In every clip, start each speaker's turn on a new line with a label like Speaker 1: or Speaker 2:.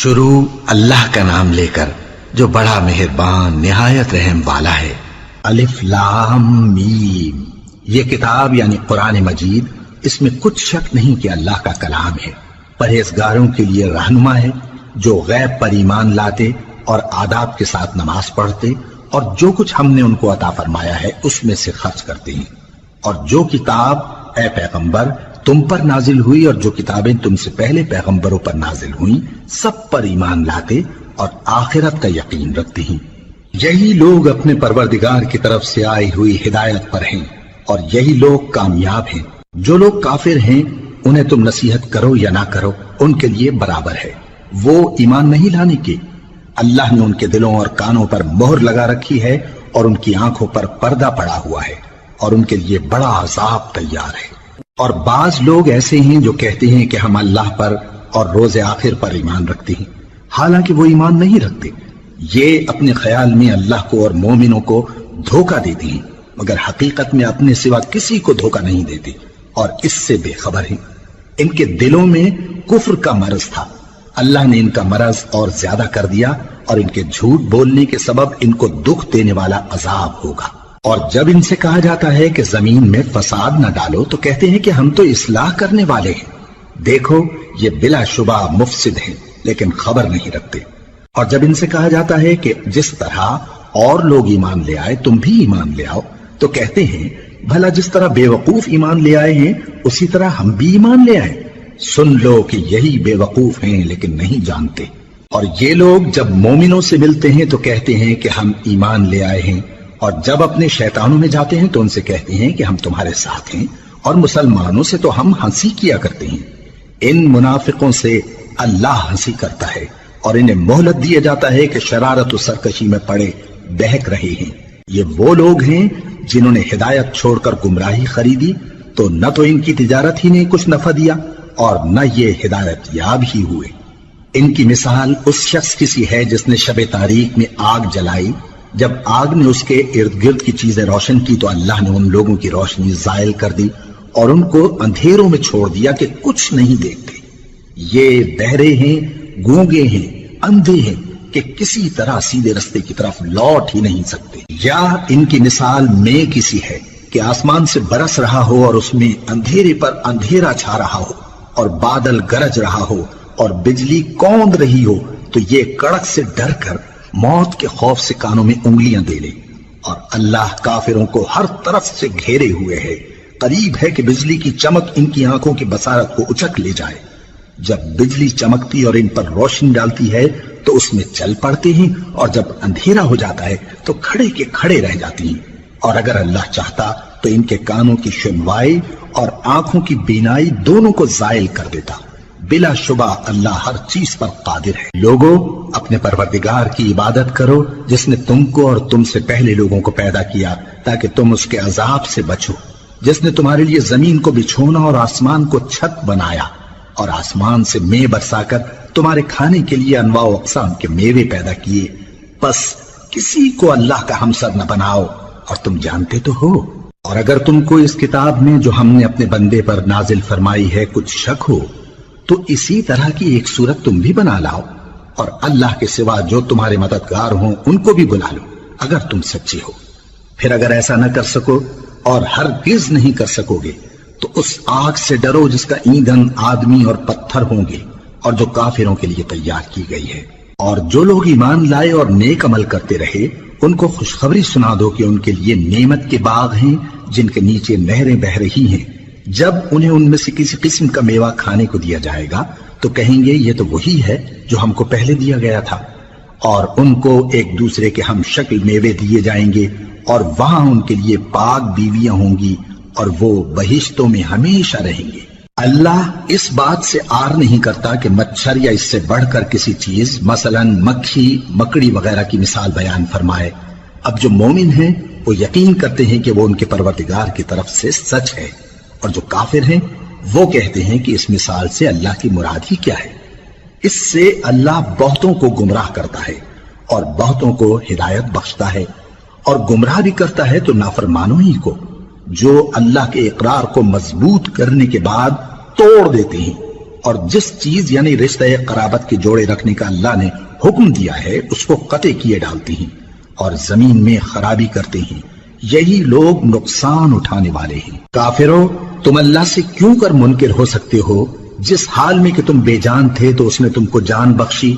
Speaker 1: شروع اللہ کا نام لے کر جو بڑا مہربان نہایت رحم والا ہے۔ الف لام میم، یہ کتاب یعنی قرآن مجید، اس میں کچھ شک نہیں کہ اللہ کا کلام ہے، پرہیزگاروں کے لیے رہنما ہے جو غیب پر ایمان لاتے اور آداب کے ساتھ نماز پڑھتے اور جو کچھ ہم نے ان کو عطا فرمایا ہے اس میں سے خرچ کرتے ہیں، اور جو کتاب اے پیغمبر تم پر نازل ہوئی اور جو کتابیں تم سے پہلے پیغمبروں پر نازل ہوئیں سب پر ایمان لاتے اور آخرت کا یقین رکھتے ہیں۔ یہی لوگ اپنے پروردگار کی طرف سے آئی ہوئی ہدایت پر ہیں اور یہی لوگ کامیاب ہیں۔ جو لوگ کافر ہیں انہیں تم نصیحت کرو یا نہ کرو ان کے لیے برابر ہے، وہ ایمان نہیں لانے کے۔ اللہ نے ان کے دلوں اور کانوں پر مہر لگا رکھی ہے اور ان کی آنکھوں پر پردہ پڑا ہوا ہے اور ان کے لیے بڑا عذاب تیار ہے۔ اور بعض لوگ ایسے ہیں جو کہتے ہیں کہ ہم اللہ پر اور روز آخر پر ایمان رکھتے ہیں، حالانکہ وہ ایمان نہیں رکھتے۔ یہ اپنے خیال میں اللہ کو اور مومنوں کو دھوکہ دیتے ہیں، مگر حقیقت میں اپنے سوا کسی کو دھوکہ نہیں دیتے اور اس سے بے خبر ہیں۔ ان کے دلوں میں کفر کا مرض تھا، اللہ نے ان کا مرض اور زیادہ کر دیا اور ان کے جھوٹ بولنے کے سبب ان کو دکھ دینے والا عذاب ہوگا۔ اور جب ان سے کہا جاتا ہے کہ زمین میں فساد نہ ڈالو تو کہتے ہیں کہ ہم تو اصلاح کرنے والے ہیں، دیکھو یہ بلا شبہ مفسد ہیں لیکن خبر نہیں رکھتے۔ اور جب ان سے کہا جاتا ہے کہ جس طرح اور لوگ ایمان لے آئے تم بھی ایمان لے آؤ تو کہتے ہیں بھلا جس طرح بے وقوف ایمان لے آئے ہیں اسی طرح ہم بھی ایمان لے آئے۔ سن لو کہ یہی بے وقوف ہیں لیکن نہیں جانتے۔ اور یہ لوگ جب مومنوں سے ملتے ہیں تو کہتے ہیں کہ ہم ایمان لے آئے ہیں، اور جب اپنے شیطانوں میں جاتے ہیں تو ان سے کہتے ہیں کہ ہم تمہارے ساتھ ہیں، اور مسلمانوں سے تو ہم ہنسی کیا کرتے ہیں۔ ان منافقوں سے اللہ ہنسی کرتا ہے اور انہیں مہلت دیا جاتا ہے کہ شرارت و سرکشی میں پڑے بہک رہے ہیں۔ یہ وہ لوگ ہیں جنہوں نے ہدایت چھوڑ کر گمراہی خریدی تو نہ تو ان کی تجارت ہی نے کچھ نفع دیا اور نہ یہ ہدایت یاب ہی ہوئے۔ ان کی مثال اس شخص کی سی ہے جس نے شب تاریک میں آگ جلائی، جب آگ نے اس کے ارد گرد کی چیزیں روشن کی تو اللہ نے ان لوگوں کی روشنی زائل کر دی اور ان کو اندھیروں میں چھوڑ دیا کہ کچھ نہیں دیکھتے۔ یہ بہرے ہیں، گونگے ہیں، اندھے ہیں کہ کسی طرح سیدھے رستے کی طرف لوٹ ہی نہیں سکتے۔ یا ان کی مثال میں کسی ہے کہ آسمان سے برس رہا ہو اور اس میں اندھیرے پر اندھیرا چھا رہا ہو اور بادل گرج رہا ہو اور بجلی کوند رہی ہو تو یہ کڑک سے ڈر کر موت کے خوف سے کانوں میں انگلیاں دے لے۔ اور اللہ کافروں کو ہر طرف سے گھیرے ہوئے ہے، قریب ہے کہ بجلی کی چمک ان کی آنکھوں کی بصارت کو اچک لے جائے۔ جب بجلی چمکتی اور ان پر روشنی ڈالتی ہے تو اس میں چل پڑتے ہیں، اور جب اندھیرا ہو جاتا ہے تو کھڑے کے کھڑے رہ جاتی ہیں۔ اور اگر اللہ چاہتا تو ان کے کانوں کی سنوائی اور آنکھوں کی بینائی دونوں کو زائل کر دیتا۔ بلا شبہ اللہ ہر چیز پر قادر ہے۔ لوگو اپنے پروردگار کی عبادت کرو جس نے تم کو اور تم سے پہلے لوگوں کو پیدا کیا تاکہ تم اس کے عذاب سے بچو، جس نے تمہارے لیے زمین کو بچھونا اور آسمان کو چھت بنایا اور آسمان سے مے برسا کر تمہارے کھانے کے لیے انواع و اقسام کے میوے پیدا کیے۔ بس کسی کو اللہ کا ہمسر نہ بناؤ اور تم جانتے تو ہو۔ اور اگر تم کو اس کتاب میں جو ہم نے اپنے بندے پر نازل فرمائی ہے کچھ شک ہو تو اسی طرح کی ایک صورت تم بھی بنا لاؤ، اور اللہ کے سوا جو تمہارے مددگار ہوں ان کو بھی بلا لو اگر تم سچے ہو۔ پھر اگر ایسا نہ کر سکو اور ہرگز نہیں کر سکو گے تو اس آگ سے ڈرو جس کا ایندھن آدمی اور پتھر ہوں گے اور جو کافروں کے لیے تیار کی گئی ہے۔ اور جو لوگ ایمان لائے اور نیک عمل کرتے رہے ان کو خوشخبری سنا دو کہ ان کے لیے نعمت کے باغ ہیں جن کے نیچے نہریں بہ رہی ہیں۔ جب انہیں ان میں سے کسی قسم کا میوہ کھانے کو دیا جائے گا تو کہیں گے یہ تو وہی ہے جو ہم کو پہلے دیا گیا تھا، اور ان کو ایک دوسرے کے ہم شکل میوے دیے جائیں گے اور وہاں ان کے لیے پاک بیویاں ہوں گی اور وہ بہشتوں میں ہمیشہ رہیں گے۔ اللہ اس بات سے آر نہیں کرتا کہ مچھر یا اس سے بڑھ کر کسی چیز مثلا مکھی مکڑی وغیرہ کی مثال بیان فرمائے۔ اب جو مومن ہیں وہ یقین کرتے ہیں کہ وہ ان کے پروردگار کی طرف سے سچ ہے، اور جو کافر ہیں وہ کہتے ہیں کہ اس مثال سے اللہ کی مراد ہی کیا ہے۔ اس سے اللہ بہتوں کو گمراہ کرتا ہے اور بہتوں کو ہدایت بخشتا ہے، اور گمراہ بھی کرتا ہے تو نافرمانوں ہی کو، جو اللہ کے اقرار کو مضبوط کرنے کے بعد توڑ دیتے ہیں اور جس چیز یعنی رشتہ قرابت کے جوڑے رکھنے کا اللہ نے حکم دیا ہے اس کو قطع کیے ڈالتے ہیں اور زمین میں خرابی کرتے ہیں، یہی لوگ نقصان اٹھانے والے ہیں۔ کافرو، تم اللہ سے کیوں کر منکر ہو سکتے ہو؟ جس حال میں کہ تم بے جان تھے تو اس نے تم کو جان بخشی،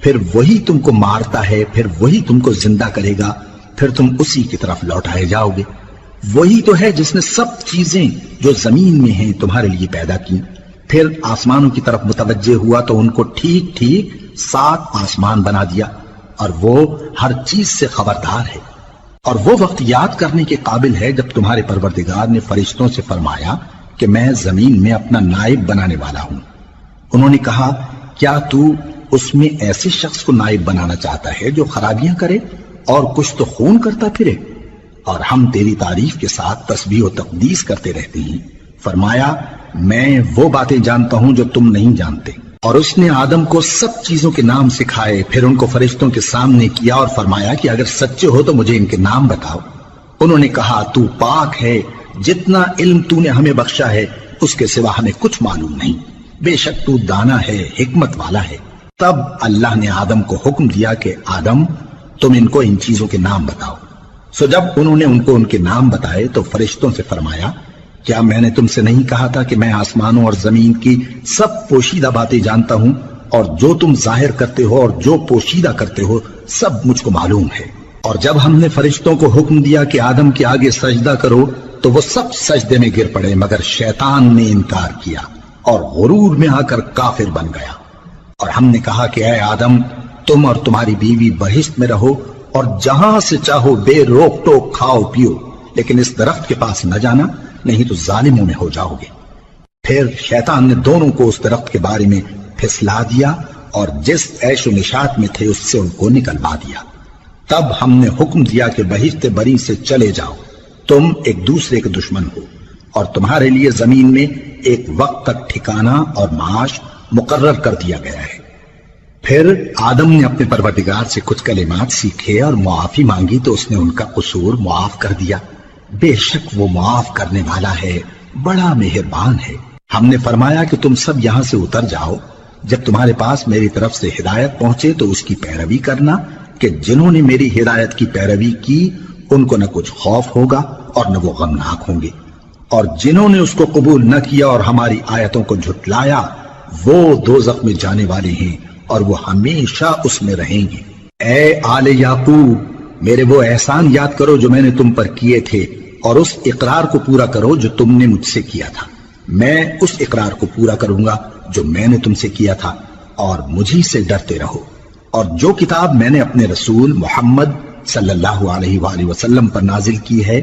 Speaker 1: پھر وہی تم کو مارتا ہے، پھر وہی تم کو زندہ کرے گا، پھر تم اسی کی طرف لوٹائے جاؤ گے۔ وہی تو ہے جس نے سب چیزیں جو زمین میں ہیں تمہارے لیے پیدا کی، پھر آسمانوں کی طرف متوجہ ہوا تو ان کو ٹھیک ٹھیک 7 آسمان بنا دیا، اور وہ ہر چیز سے خبردار ہے۔ اور وہ وقت یاد کرنے کے قابل ہے جب تمہارے پروردگار نے فرشتوں سے فرمایا کہ میں زمین میں اپنا نائب بنانے والا ہوں۔ انہوں نے کہا، کیا تو اس میں ایسے شخص کو نائب بنانا چاہتا ہے جو خرابیاں کرے اور کچھ تو خون کرتا پھرے؟ اور ہم تیری تعریف کے ساتھ تسبیح و تقدیس کرتے رہتے ہیں۔ فرمایا، میں وہ باتیں جانتا ہوں جو تم نہیں جانتے۔ اور اس نے آدم کو سب چیزوں کے نام سکھائے، پھر ان کو فرشتوں کے سامنے کیا اور فرمایا کہ اگر سچے ہو تو مجھے ان کے نام بتاؤ۔ انہوں نے کہا، تو پاک ہے، جتنا علم تو نے ہمیں بخشا ہے اس کے سوا ہمیں کچھ معلوم نہیں، بے شک تو دانا ہے، حکمت والا ہے۔ تب اللہ نے آدم کو حکم دیا کہ آدم، تم ان کو ان چیزوں کے نام بتاؤ۔ سو جب انہوں نے ان کو ان کے نام بتائے تو فرشتوں سے فرمایا، کیا میں نے تم سے نہیں کہا تھا کہ میں آسمانوں اور زمین کی سب پوشیدہ باتیں جانتا ہوں، اور جو تم ظاہر کرتے ہو اور جو پوشیدہ کرتے ہو سب مجھ کو معلوم ہے۔ اور جب ہم نے فرشتوں کو حکم دیا کہ آدم کے آگے سجدہ کرو تو وہ سب سجدے میں گر پڑے، مگر شیطان نے انکار کیا اور غرور میں آ کر کافر بن گیا۔ اور ہم نے کہا کہ اے آدم، تم اور تمہاری بیوی بہشت میں رہو اور جہاں سے چاہو بے روک ٹوک کھاؤ پیو، لیکن اس درخت کے پاس نہ جانا، نہیں تو ظالموں میں ہو جاؤ گے۔ پھر شیطان نے دونوں کو اس درخت کے بارے میں پھسلا دیا اور جس عیش و نشاط میں تھے اس سے ان کو نکلوا دیا۔ تب ہم نے حکم دیا کہ بہشت بری سے چلے جاؤ، تم ایک دوسرے کے دشمن ہو، اور تمہارے لیے زمین میں ایک وقت تک ٹھکانہ اور معاش مقرر کر دیا گیا ہے۔ پھر آدم نے اپنے پروردگار سے کچھ کلمات سیکھے اور معافی مانگی تو اس نے ان کا قصور معاف کر دیا۔ بے شک وہ معاف کرنے والا ہے، بڑا مہربان ہے۔ ہم نے فرمایا کہ تم سب یہاں سے اتر جاؤ، جب تمہارے پاس میری طرف سے ہدایت پہنچے تو اس کی پیروی کرنا، کہ جنہوں نے میری ہدایت کی پیروی کی ان کو نہ کچھ خوف ہوگا اور نہ وہ غمناک ہوں گے، اور جنہوں نے اس کو قبول نہ کیا اور ہماری آیتوں کو جھٹلایا وہ دوزخ میں جانے والے ہیں اور وہ ہمیشہ اس میں رہیں گے۔ اے آل یعقوب، میرے وہ احسان یاد کرو جو میں نے تم پر کیے تھے، اور اس اقرار کو پورا کرو جو تم نے مجھ سے کیا تھا۔ میں اس اقرار کو پورا کروں گا جو میں نے تم سے کیا تھا، اور مجھی سے ڈرتے رہو۔ اور جو کتاب میں نے اپنے رسول محمد صلی اللہ علیہ وآلہ وسلم پر نازل کی ہے،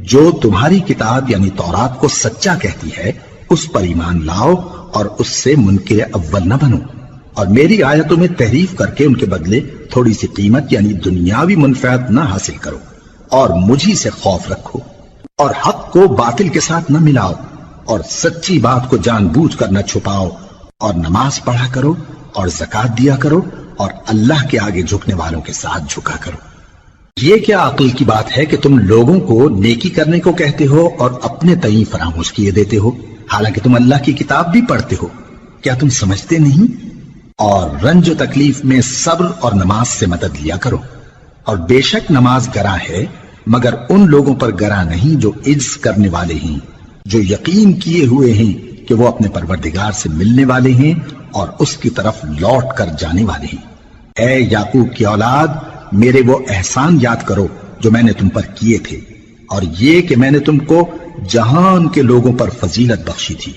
Speaker 1: جو تمہاری کتاب یعنی تورات کو سچا کہتی ہے، اس پر ایمان لاؤ اور اس سے منکر اول نہ بنو، اور میری آیتوں میں تحریف کر کے ان کے بدلے تھوڑی سی قیمت یعنی دنیاوی منفعت نہ حاصل کرو، اور مجھی سے خوف رکھو، اور حق کو باطل کے ساتھ نہ ملاؤ، اور سچی بات کو جان بوجھ کر نہ چھپاؤ، اور نماز پڑھا کرو اور زکوٰۃ دیا کرو، اور اللہ کے آگے جھکنے والوں کے ساتھ جھکا کرو۔ یہ کیا عقل کی بات ہے کہ تم لوگوں کو نیکی کرنے کو کہتے ہو اور اپنے تئیں فراموش کیے دیتے ہو، حالانکہ تم اللہ کی کتاب بھی پڑھتے ہو؟ کیا تم سمجھتے نہیں؟ اور رنج و تکلیف میں صبر اور نماز سے مدد لیا کرو، اور بے شک نماز گراں ہے، مگر ان لوگوں پر گراں نہیں جو عجز کرنے والے ہیں، جو یقین کیے ہوئے ہیں کہ وہ اپنے پروردگار سے ملنے والے ہیں اور اس کی طرف لوٹ کر جانے والے ہیں۔ اے یعقوب کی اولاد، میرے وہ احسان یاد کرو جو میں نے تم پر کیے تھے، اور یہ کہ میں نے تم کو جہان کے لوگوں پر فضیلت بخشی تھی۔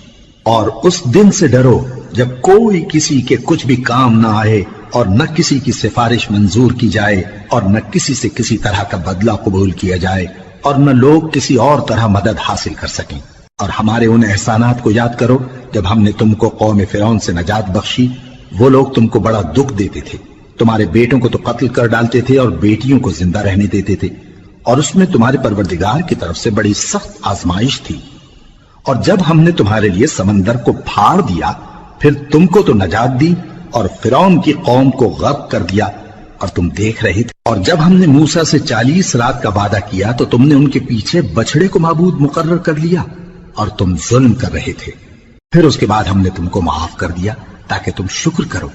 Speaker 1: اور اس دن سے ڈرو جب کوئی کسی کے کچھ بھی کام نہ آئے، اور نہ کسی کی سفارش منظور کی جائے، اور نہ کسی سے کسی طرح کا بدلہ قبول کیا جائے، اور نہ لوگ کسی اور طرح مدد حاصل کر سکیں۔ اور ہمارے ان احسانات کو یاد کرو جب ہم نے تم کو قوم فرعون سے نجات بخشی۔ وہ لوگ تم کو بڑا دکھ دیتے تھے، تمہارے بیٹوں کو تو قتل کر ڈالتے تھے اور بیٹیوں کو زندہ رہنے دیتے تھے، اور اس میں تمہارے پروردگار کی طرف سے بڑی سخت آزمائش تھی۔ اور جب ہم نے تمہارے لیے سمندر کو پھاڑ دیا، پھر تم کو تو نجات دی اور فرعون کی قوم کو غرق کر دیا، اور تم دیکھ رہے تھے۔ اور جب ہم نے موسیٰ سے 40 رات کا وعدہ کیا تو تم نے ان کے پیچھے بچھڑے کو معبود مقرر کر لیا، اور تم ظلم کر رہے تھے۔ پھر اس کے بعد ہم نے تم کو معاف کر دیا تاکہ تم شکر کرو،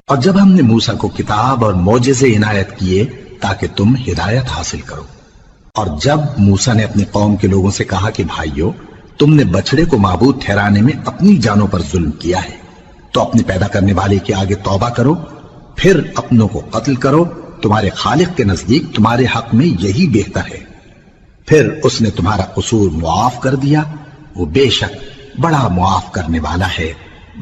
Speaker 1: اور جب ہم نے موسیٰ کو کتاب اور معجزے عنایت کیے تاکہ تم ہدایت حاصل کرو، اور جب موسیٰ نے اپنی قوم کے لوگوں سے کہا کہ بھائیو، تم نے بچڑے کو معبود ٹھہرانے میں اپنی جانوں پر ظلم کیا ہے، تو اپنے پیدا کرنے والے کے آگے توبہ کرو، پھر اپنوں کو قتل کرو، تمہارے خالق کے نزدیک تمہارے حق میں یہی بہتر ہے، پھر اس نے تمہارا قصور معاف کر دیا، وہ بے شک بڑا معاف کرنے والا ہے،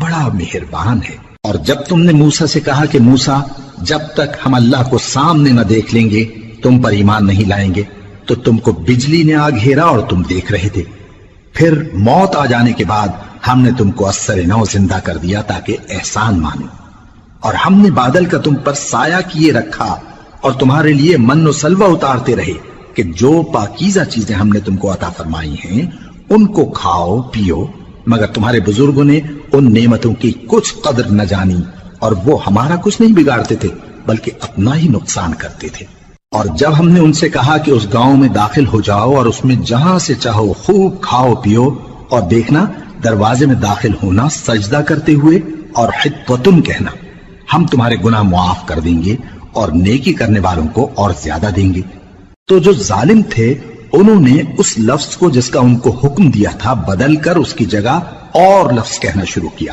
Speaker 1: بڑا مہربان ہے۔ اور جب تم نے موسیٰ سے کہا کہ موسیٰ، جب تک ہم اللہ کو سامنے نہ دیکھ لیں گے تم پر ایمان نہیں لائیں گے، تو تم کو بجلی نے آ گھیرا اور تم دیکھ رہے تھے، پھر موت آ جانے کے بعد ہم نے تم کو اثر نو زندہ کر دیا تاکہ احسان مانو، اور ہم نے بادل کا تم پر سایہ کیے رکھا اور تمہارے لیے من و سلوہ اتارتے رہے کہ جو پاکیزہ چیزیں ہم نے تم کو عطا فرمائی ہیں ان کو کھاؤ پیو، مگر تمہارے بزرگوں نے ان نعمتوں کی کچھ قدر نہ جانی، اور وہ ہمارا کچھ نہیں بگاڑتے تھے بلکہ اپنا ہی نقصان کرتے تھے۔ اور جب ہم نے ان سے کہا کہ اس گاؤں میں داخل ہو جاؤ اور اس میں جہاں سے چاہو خوب کھاؤ پیو، اور دیکھنا دروازے میں داخل ہونا سجدہ کرتے ہوئے اور حطوتن کہنا، ہم تمہارے گناہ معاف کر دیں گے اور نیکی کرنے والوں کو اور زیادہ دیں گے۔ تو جو ظالم تھے انہوں نے اس لفظ کو جس کا ان کو حکم دیا تھا بدل کر اس کی جگہ اور لفظ کہنا شروع کیا،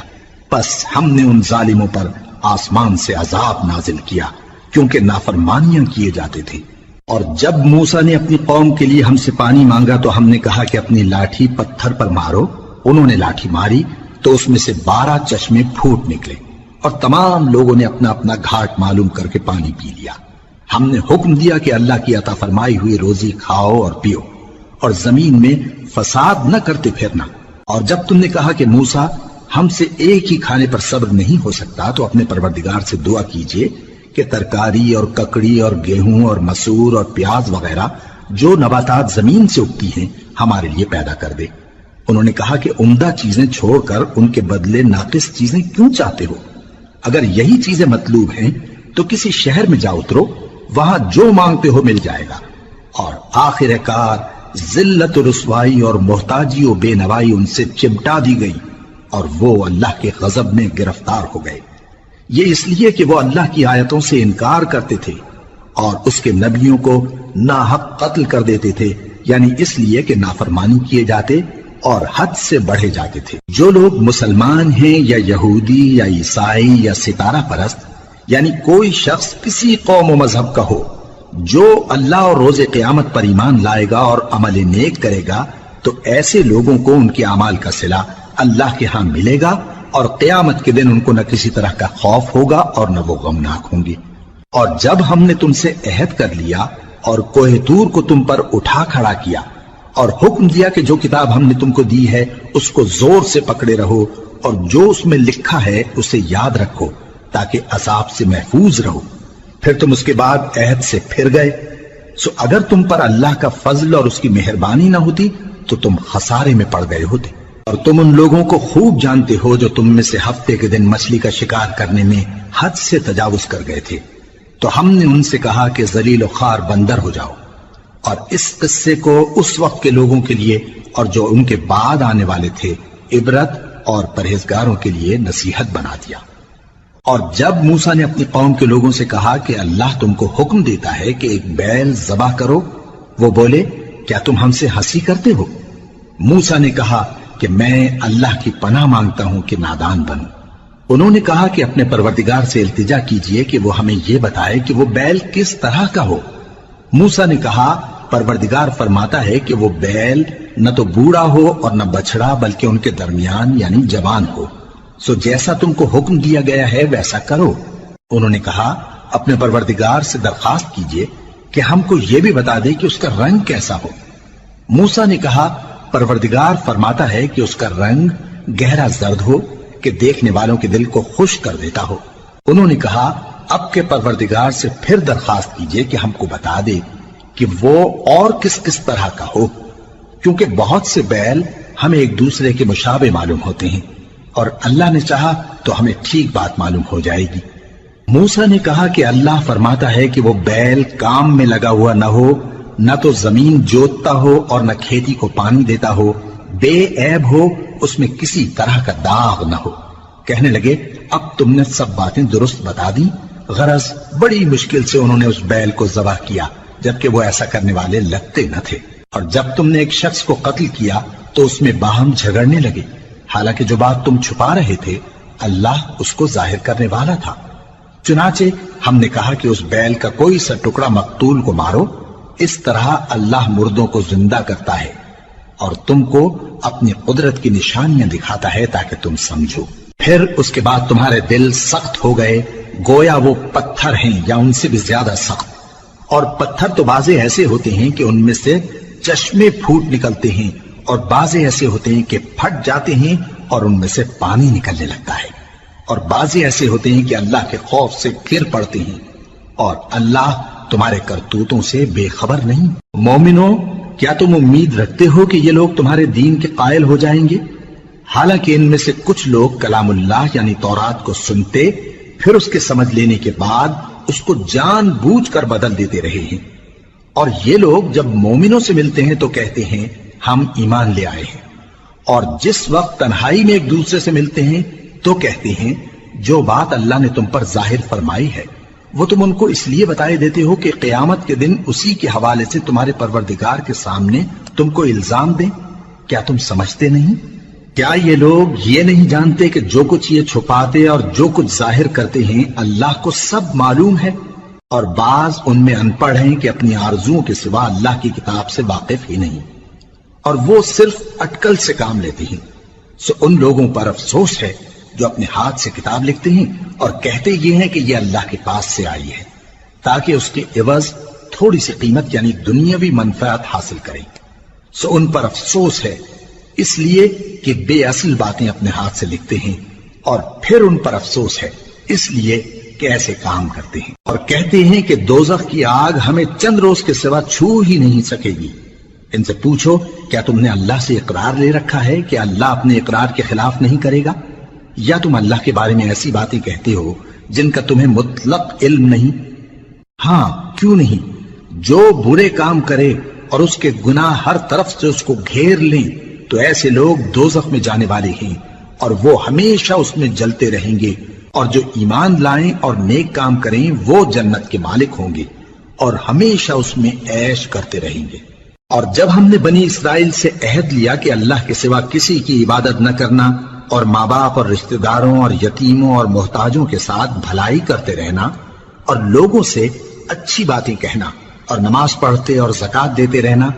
Speaker 1: پس ہم نے ان ظالموں پر آسمان سے عذاب نازل کیا کیونکہ نافرمانیاں کیے جاتے تھے۔ اور جب موسیٰ نے اپنی قوم کے لیے ہم سے پانی مانگا تو ہم نے کہا کہ اپنی لاٹھی پتھر پر مارو، انہوں نے لاٹھی ماری تو اس میں سے 12 چشمے پھوٹ نکلے، اور تمام لوگوں نے اپنا اپنا گھاٹ معلوم کر کے پانی پی لیا۔ ہم نے حکم دیا کہ اللہ کی عطا فرمائی ہوئی روزی کھاؤ اور پیو، اور زمین میں فساد نہ کرتے پھرنا۔ اور جب تم نے کہا کہ موسیٰ، ہم سے ایک ہی کھانے پر صبر نہیں ہو سکتا، تو اپنے پروردگار سے دعا کیجئے کہ ترکاری اور ککڑی اور گیہوں اور مسور اور پیاز وغیرہ جو نباتات زمین سے اگتی ہیں ہمارے لیے پیدا کر دے۔ انہوں نے کہا کہ عمدہ چیزیں چھوڑ کر ان کے بدلے ناقص چیزیں کیوں چاہتے ہو؟ اگر یہی چیزیں مطلوب ہیں تو کسی شہر میں جا اترو، وہاں جو مانگتے ہو مل جائے گا۔ اور آخر کار ذلت و رسوائی اور محتاجی و بے نوائی ان سے چمٹا دی گئی، اور وہ اللہ کے غضب میں گرفتار ہو گئے، یہ اس لیے کہ وہ اللہ کی آیتوں سے انکار کرتے تھے اور اس کے نبیوں کو ناحق قتل کر دیتے تھے، یعنی اس لیے کہ نافرمانی کیے جاتے اور حد سے بڑھے جاتے تھے۔ جو لوگ مسلمان ہیں یا یہودی یا عیسائی یا ستارہ پرست، یعنی کوئی شخص کسی قوم و مذہب کا ہو، جو اللہ اور روز قیامت پر ایمان لائے گا اور عمل نیک کرے گا، تو ایسے لوگوں کو ان کے اعمال کا صلہ اللہ کے ہاں ملے گا، اور قیامت کے دن ان کو نہ کسی طرح کا خوف ہوگا اور نہ وہ غمناک ہوں گے۔ اور جب ہم نے تم سے عہد کر لیا اور کوہ طور کو تم پر اٹھا کھڑا کیا اور حکم دیا کہ جو کتاب ہم نے تم کو دی ہے اس کو زور سے پکڑے رہو، اور جو اس میں لکھا ہے اسے یاد رکھو تاکہ عذاب سے محفوظ رہو، پھر تم اس کے بعد عہد سے پھر گئے، سو اگر تم پر اللہ کا فضل اور اس کی مہربانی نہ ہوتی تو تم خسارے میں پڑ گئے ہوتے۔ اور تم ان لوگوں کو خوب جانتے ہو جو تم میں سے ہفتے کے دن مچھلی کا شکار کرنے میں حد سے تجاوز کر گئے تھے، تو ہم نے ان سے کہا کہ ذلیل و خوار بندر ہو جاؤ، اور اس قصے کو اس وقت کے لوگوں کے لیے اور جو ان کے بعد آنے والے تھے عبرت اور پرہیزگاروں کے لیے نصیحت بنا دیا۔ اور جب موسیٰ نے اپنی قوم کے لوگوں سے کہا کہ اللہ تم کو حکم دیتا ہے کہ ایک بیل ذبح کرو، وہ بولے کیا تم ہم سے ہنسی کرتے ہو؟ موسیٰ نے کہا کہ میں اللہ کی پناہ مانگتا ہوں کہ نادان بنوں۔ انہوں نے کہا کہ اپنے پروردگار سے التجا کیجئے کہ وہ ہمیں یہ بتائے کہ وہ بیل کس طرح کا ہو۔ موسیٰ نے کہا پروردگار فرماتا ہے کہ وہ بیل نہ تو بوڑھا ہو اور نہ بچڑا بلکہ ان کے درمیان یعنی جوان ہو، سو جیسا تم کو حکم دیا گیا ہے ویسا کرو۔ انہوں نے کہا اپنے پروردگار سے درخواست کیجئے کہ ہم کو یہ بھی بتا دے کہ اس کا رنگ کیسا ہو۔ موسیٰ نے کہا پروردگار فرماتا ہے کہ اس کا رنگ گہرا زرد ہو کہ دیکھنے والوں کے دل کو خوش کر دیتا ہو۔ انہوں نے کہا اب کے پروردگار سے پھر درخواست کیجئے کہ ہم کو بتا دے کہ وہ اور کس کس طرح کا ہو، کیونکہ بہت سے بیل ہمیں ایک دوسرے کے مشابہ معلوم ہوتے ہیں، اور اللہ نے چاہا تو ہمیں ٹھیک بات معلوم ہو جائے گی۔ موسیٰ نے کہا کہ اللہ فرماتا ہے کہ وہ بیل کام میں لگا ہوا نہ ہو، نہ تو زمین جوتتا ہو اور نہ کھیتی کو پانی دیتا ہو، بے عیب ہو، اس میں کسی طرح کا داغ نہ ہو۔ کہنے لگے اب تم نے سب باتیں درست بتا دی۔ غرض بڑی مشکل سے انہوں نے اس بیل کو ذبح کیا، جبکہ وہ ایسا کرنے والے لگتے نہ تھے۔ اور جب تم نے ایک شخص کو قتل کیا تو اس میں باہم جھگڑنے لگے، حالانکہ جو بات تم چھپا رہے تھے اللہ اس کو ظاہر کرنے والا تھا۔ چنانچہ ہم نے کہا کہ اس بیل کا کوئی سا ٹکڑا مقتول کو مارو، اس طرح اللہ مردوں کو زندہ کرتا ہے اور تم کو اپنی قدرت کی نشانیاں دکھاتا ہے تاکہ تم سمجھو۔ پھر اس کے بعد تمہارے دل سخت ہو گئے، گویا وہ پتھر ہیں یا ان سے بھی زیادہ سخت۔ اور پتھر تو بعضے ایسے ہوتے ہیں کہ ان میں سے چشمے پھوٹ نکلتے ہیں، اور بعضے ایسے ہوتے ہیں کہ پھٹ جاتے ہیں اور ان میں سے پانی نکلنے لگتا ہے، اور بعضے ایسے ہوتے ہیں کہ اللہ کے خوف سے گر پڑتے ہیں، اور اللہ تمہارے کرتوتوں سے بے خبر نہیں۔ مومنو، کیا تم امید رکھتے ہو کہ یہ لوگ تمہارے دین کے قائل ہو جائیں گے؟ حالانکہ ان میں سے کچھ لوگ کلام اللہ یعنی تورات کو سنتے، پھر اس کے سمجھ لینے کے بعد اس کو جان بوجھ کر بدل دیتے رہے ہیں۔ اور یہ لوگ جب مومنوں سے ملتے ہیں تو کہتے ہیں ہم ایمان لے آئے ہیں، اور جس وقت تنہائی میں ایک دوسرے سے ملتے ہیں تو کہتے ہیں جو بات اللہ نے تم پر ظاہر فرمائی ہے وہ تم ان کو اس لیے بتائے دیتے ہو کہ قیامت کے دن اسی کے حوالے سے تمہارے پروردگار کے سامنے تم کو الزام دیں۔ کیا تم سمجھتے نہیں؟ کیا یہ لوگ یہ نہیں جانتے کہ جو کچھ یہ چھپاتے اور جو کچھ ظاہر کرتے ہیں اللہ کو سب معلوم ہے؟ اور بعض ان میں ان پڑھ ہیں کہ اپنی آرزوؤں کے سوا اللہ کی کتاب سے واقف ہی نہیں، اور وہ صرف اٹکل سے کام لیتے ہیں۔ سو ان لوگوں پر افسوس ہے جو اپنے ہاتھ سے کتاب لکھتے ہیں اور کہتے یہ ہیں کہ یہ اللہ کے پاس سے آئی ہے، تاکہ اس کے عوض تھوڑی سی قیمت یعنی دنیاوی منفعت حاصل کریں۔ سو ان پر افسوس ہے اس لیے کہ بے اصل باتیں اپنے ہاتھ سے لکھتے ہیں، اور پھر ان پر افسوس ہے اس لیے کہ ایسے کام کرتے ہیں، اور کہتے ہیں کہ دوزخ کی آگ ہمیں چند روز کے سوا چھو ہی نہیں سکے گی۔ ان سے پوچھو کیا تم نے اللہ سے اقرار لے رکھا ہے کہ اللہ اپنے اقرار کے خلاف نہیں کرے گا؟ یا تم اللہ کے بارے میں ایسی باتیں کہتے ہو جن کا تمہیں مطلق علم نہیں؟ ہاں کیوں نہیں، جو برے کام کرے اور اس کے گناہ ہر طرف سے اس کو گھیر لیں تو ایسے لوگ دوزخ میں جانے والے ہیں، اور وہ ہمیشہ اس میں جلتے رہیں گے، اور جو ایمان لائیں اور نیک کام کریں وہ جنت کے مالک ہوں گے اور ہمیشہ اس میں عیش کرتے رہیں گے۔ اور جب ہم نے بنی اسرائیل سے عہد لیا کہ اللہ کے سوا کسی کی عبادت نہ کرنا، اور ماں باپ اور رشتہ داروں اور یتیموں اور محتاجوں کے ساتھ بھلائی کرتے رہنا، اور لوگوں سے اچھی باتیں کہنا، اور نماز پڑھتے اور زکوٰۃ دیتے رہنا،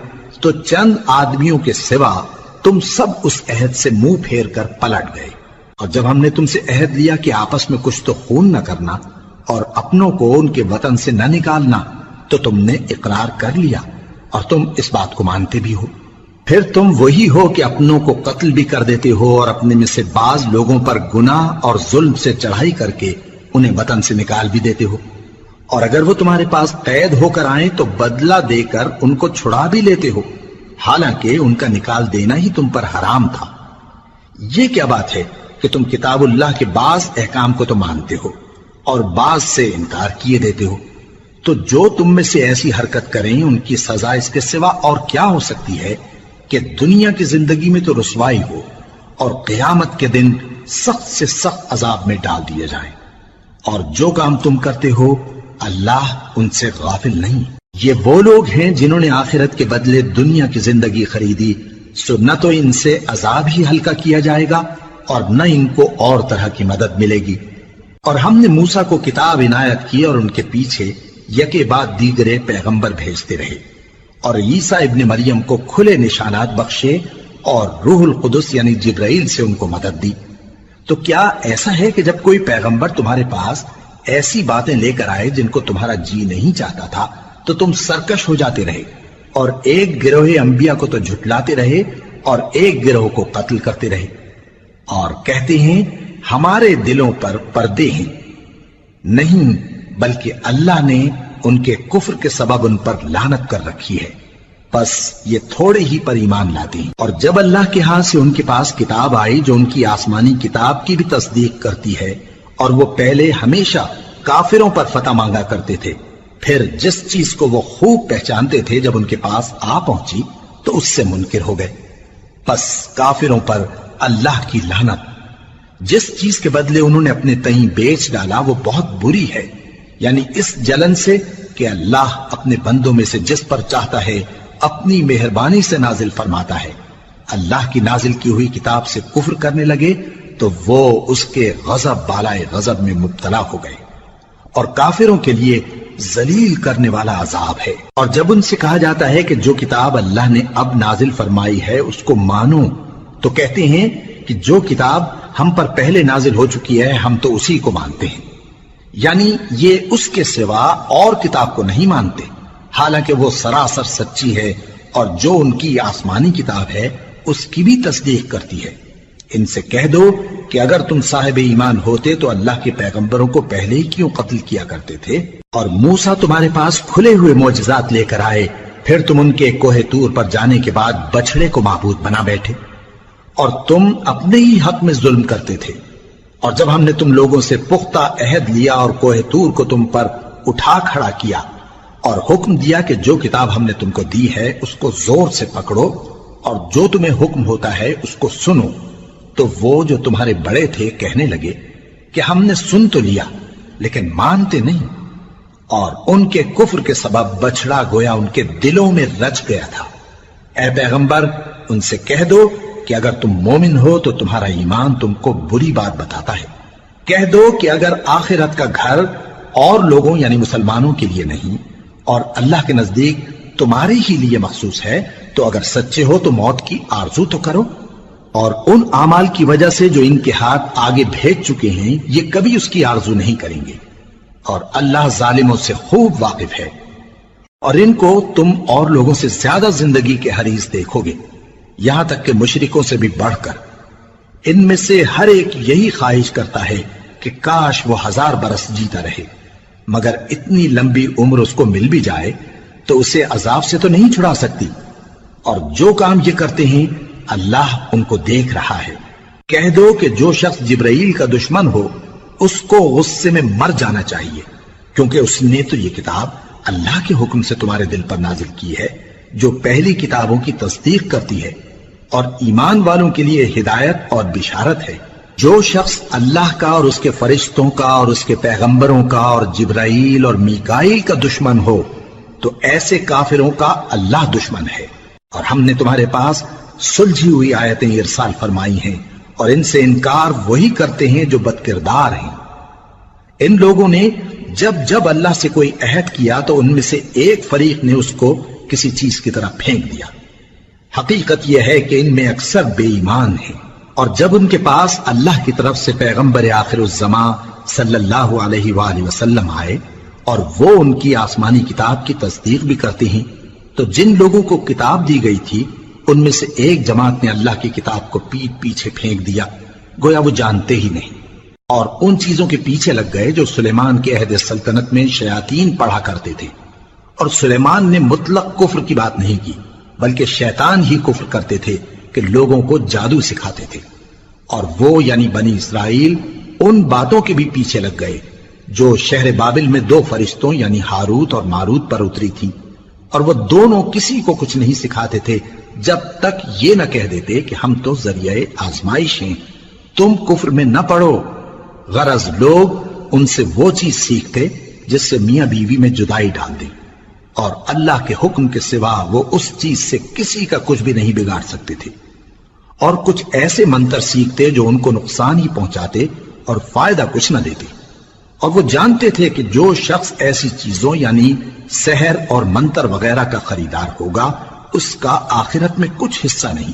Speaker 1: تو چند آدمیوں کے سوا تم سب اس عہد سے منہ پھیر کر پلٹ گئے۔ اور جب ہم نے تم سے عہد لیا کہ آپس میں کچھ تو خون نہ کرنا اور اپنوں کو ان کے وطن سے نہ نکالنا، تو تم نے اقرار کر لیا اور تم اس بات کو مانتے بھی ہو۔ پھر تم وہی ہو کہ اپنوں کو قتل بھی کر دیتے ہو اور اپنے میں سے بعض لوگوں پر گناہ اور ظلم سے چڑھائی کر کے انہیں وطن سے نکال بھی دیتے ہو، اور اگر وہ تمہارے پاس قید ہو کر آئیں تو بدلہ دے کر ان کو چھڑا بھی لیتے ہو، حالانکہ ان کا نکال دینا ہی تم پر حرام تھا۔ یہ کیا بات ہے کہ تم کتاب اللہ کے بعض احکام کو تو مانتے ہو اور بعض سے انکار کیے دیتے ہو؟ تو جو تم میں سے ایسی حرکت کریں ان کی سزا اس کے سوا اور کیا ہو سکتی ہے کہ دنیا کی زندگی میں تو رسوائی ہو اور قیامت کے دن سخت سے سخت عذاب میں ڈال دیے جائیں۔ اور جو کام تم کرتے ہو اللہ ان سے غافل نہیں۔ یہ وہ لوگ ہیں جنہوں نے آخرت کے بدلے دنیا کی زندگی خریدی، سو نہ تو ان سے عذاب ہی ہلکا کیا جائے گا اور نہ ان کو اور طرح کی مدد ملے گی۔ اور ہم نے موسیٰ کو کتاب عنایت کی اور ان کے پیچھے یکے بعد دیگرے پیغمبر بھیجتے رہے، اور عیسیٰ ابن مریم کو کھلے نشانات بخشے اور روح القدس یعنی جبرائیل سے ان کو مدد دی۔ تو کیا ایسا ہے کہ جب کوئی پیغمبر تمہارے پاس ایسی باتیں لے کر آئے جن کو تمہارا جی نہیں چاہتا تھا تو تم سرکش ہو جاتے رہے، اور ایک گروہ انبیاء کو تو جھٹلاتے رہے اور ایک گروہ کو قتل کرتے رہے، اور کہتے ہیں ہمارے دلوں پر پردے ہیں؟ نہیں، بلکہ اللہ نے ان کے کفر کے سبب ان پر لعنت کر رکھی ہے، بس یہ تھوڑے ہی پر ایمان لاتے ہیں۔ اور جب اللہ کے ہاں سے ان کے پاس کتاب آئی جو ان کی آسمانی کتاب کی بھی تصدیق کرتی ہے، اور وہ پہلے ہمیشہ کافروں پر فتح مانگا کرتے تھے، پھر جس چیز کو وہ خوب پہچانتے تھے جب ان کے پاس آ پہنچی تو اس سے منکر ہو گئے۔ پس کافروں پر اللہ کی لعنت۔ جس چیز کے بدلے انہوں نے اپنے تئیں بیچ ڈالا وہ بہت بری ہے، یعنی اس جلن سے کہ اللہ اپنے بندوں میں سے جس پر چاہتا ہے اپنی مہربانی سے نازل فرماتا ہے۔ اللہ کی نازل کی ہوئی کتاب سے کفر کرنے لگے تو وہ اس کے غضب بالائے غضب میں مبتلا ہو گئے، اور کافروں کے لیے ذلیل کرنے والا عذاب ہے۔ اور جب ان سے کہا جاتا ہے کہ جو کتاب اللہ نے اب نازل فرمائی ہے اس کو مانو، تو کہتے ہیں کہ جو کتاب ہم پر پہلے نازل ہو چکی ہے ہم تو اسی کو مانتے ہیں، یعنی یہ اس کے سوا اور کتاب کو نہیں مانتے، حالانکہ وہ سراسر سچی ہے، اور جو ان کی آسمانی کتاب ہے اس کی بھی تصدیق کرتی ہے۔ ان سے کہہ دو کہ اگر تم صاحب ایمان ہوتے تو اللہ کے پیغمبروں کو پہلے ہی کیوں قتل کیا کرتے تھے؟ اور موسیٰ تمہارے پاس کھلے ہوئے معجزات لے کر آئے، پھر تم ان کے کوہ طور پر جانے کے بعد بچڑے کو معبود بنا بیٹھے، اور تم اپنے ہی حق میں ظلم کرتے تھے۔ اور جب ہم نے تم لوگوں سے پختہ عہد لیا اور کوہ طور کو تم پر اٹھا کھڑا کیا اور حکم دیا کہ جو کتاب ہم نے تم کو دی ہے اس کو زور سے پکڑو اور جو تمہیں حکم ہوتا ہے اس کو سنو، تو وہ جو تمہارے بڑے تھے کہنے لگے کہ ہم نے سن تو لیا لیکن مانتے نہیں، اور ان کے کفر کے سبب بچڑا گویا ان کے دلوں میں رچ گیا تھا۔ اے پیغمبر ان سے کہہ دو کہ اگر تم مومن ہو تو تمہارا ایمان تم کو بری بات بتاتا ہے۔ کہہ دو کہ اگر آخرت کا گھر اور لوگوں یعنی مسلمانوں کے لیے نہیں اور اللہ کے نزدیک تمہارے ہی لیے مخصوص ہے تو اگر سچے ہو تو موت کی آرزو تو کرو، اور ان اعمال کی وجہ سے جو ان کے ہاتھ آگے بھیج چکے ہیں یہ کبھی اس کی آرزو نہیں کریں گے، اور اللہ ظالموں سے خوب واقف ہے۔ اور ان کو تم اور لوگوں سے زیادہ زندگی کے حریص دیکھو گے، یہاں تک کہ مشرکوں سے بھی بڑھ کر۔ ان میں سے ہر ایک یہی خواہش کرتا ہے کہ کاش وہ 1000 برس جیتا رہے، مگر اتنی لمبی عمر اس کو مل بھی جائے تو اسے عذاب سے تو نہیں چھڑا سکتی، اور جو کام یہ کرتے ہیں اللہ ان کو دیکھ رہا ہے۔ کہہ دو کہ جو شخص جبرائیل کا دشمن ہو اس کو غصے میں مر جانا چاہیے، کیونکہ اس نے تو یہ کتاب اللہ کے حکم سے تمہارے دل پر نازل کی ہے جو پہلی کتابوں کی تصدیق کرتی ہے اور ایمان والوں کے لیے ہدایت اور بشارت ہے۔ جو شخص اللہ کا اور اس کے فرشتوں کا اور اس کے پیغمبروں کا اور جبرائیل اور میکائیل کا دشمن ہو تو ایسے کافروں کا اللہ دشمن ہے۔ اور ہم نے تمہارے پاس سلجھی ہوئی آیتیں ارسال فرمائی ہیں، اور ان سے انکار وہی کرتے ہیں جو بد کردار ہیں۔ ان لوگوں نے جب جب اللہ سے کوئی عہد کیا تو ان میں سے ایک فریق نے اس کو کسی چیز کی طرح پھینک دیا۔ حقیقت یہ ہے کہ ان میں اکثر بے ایمان ہیں، اور جب ان کے پاس اللہ کی طرف سے پیغمبر آخر الزمان صلی اللہ علیہ وآلہ وسلم آئے اور وہ ان کی آسمانی کتاب کی تصدیق بھی کرتے ہیں، تو جن لوگوں کو کتاب دی گئی تھی ان میں سے ایک جماعت نے اللہ کی کتاب کو پیٹ پیچھے پھینک دیا، گویا وہ جانتے ہی نہیں، اور ان چیزوں کے پیچھے لگ گئے جو سلیمان کے عہد سلطنت میں شیاطین پڑھا کرتے تھے۔ اور سلیمان نے مطلق کفر کی بات نہیں کی، بلکہ شیطان ہی کفر کرتے تھے کہ لوگوں کو جادو سکھاتے تھے، اور وہ یعنی بنی اسرائیل ان باتوں کے بھی پیچھے لگ گئے جو شہر بابل میں 2 فرشتوں یعنی ہاروت اور ماروت پر اتری تھی، اور وہ دونوں کسی کو کچھ نہیں سکھاتے تھے جب تک یہ نہ کہہ دیتے کہ ہم تو ذریعہ آزمائش ہیں، تم کفر میں نہ پڑو۔ غرض لوگ ان سے وہ چیز سیکھتے جس سے میاں بیوی میں جدائی ڈال دیں، اور اللہ کے حکم کے سوا وہ اس چیز سے کسی کا کچھ بھی نہیں بگاڑ سکتے تھے، اور کچھ ایسے منتر سیکھتے جو ان کو نقصان ہی پہنچاتے اور فائدہ کچھ نہ دیتے۔ اور وہ جانتے تھے کہ جو شخص ایسی چیزوں یعنی سحر اور منتر وغیرہ کا خریدار ہوگا اس کا آخرت میں کچھ حصہ نہیں،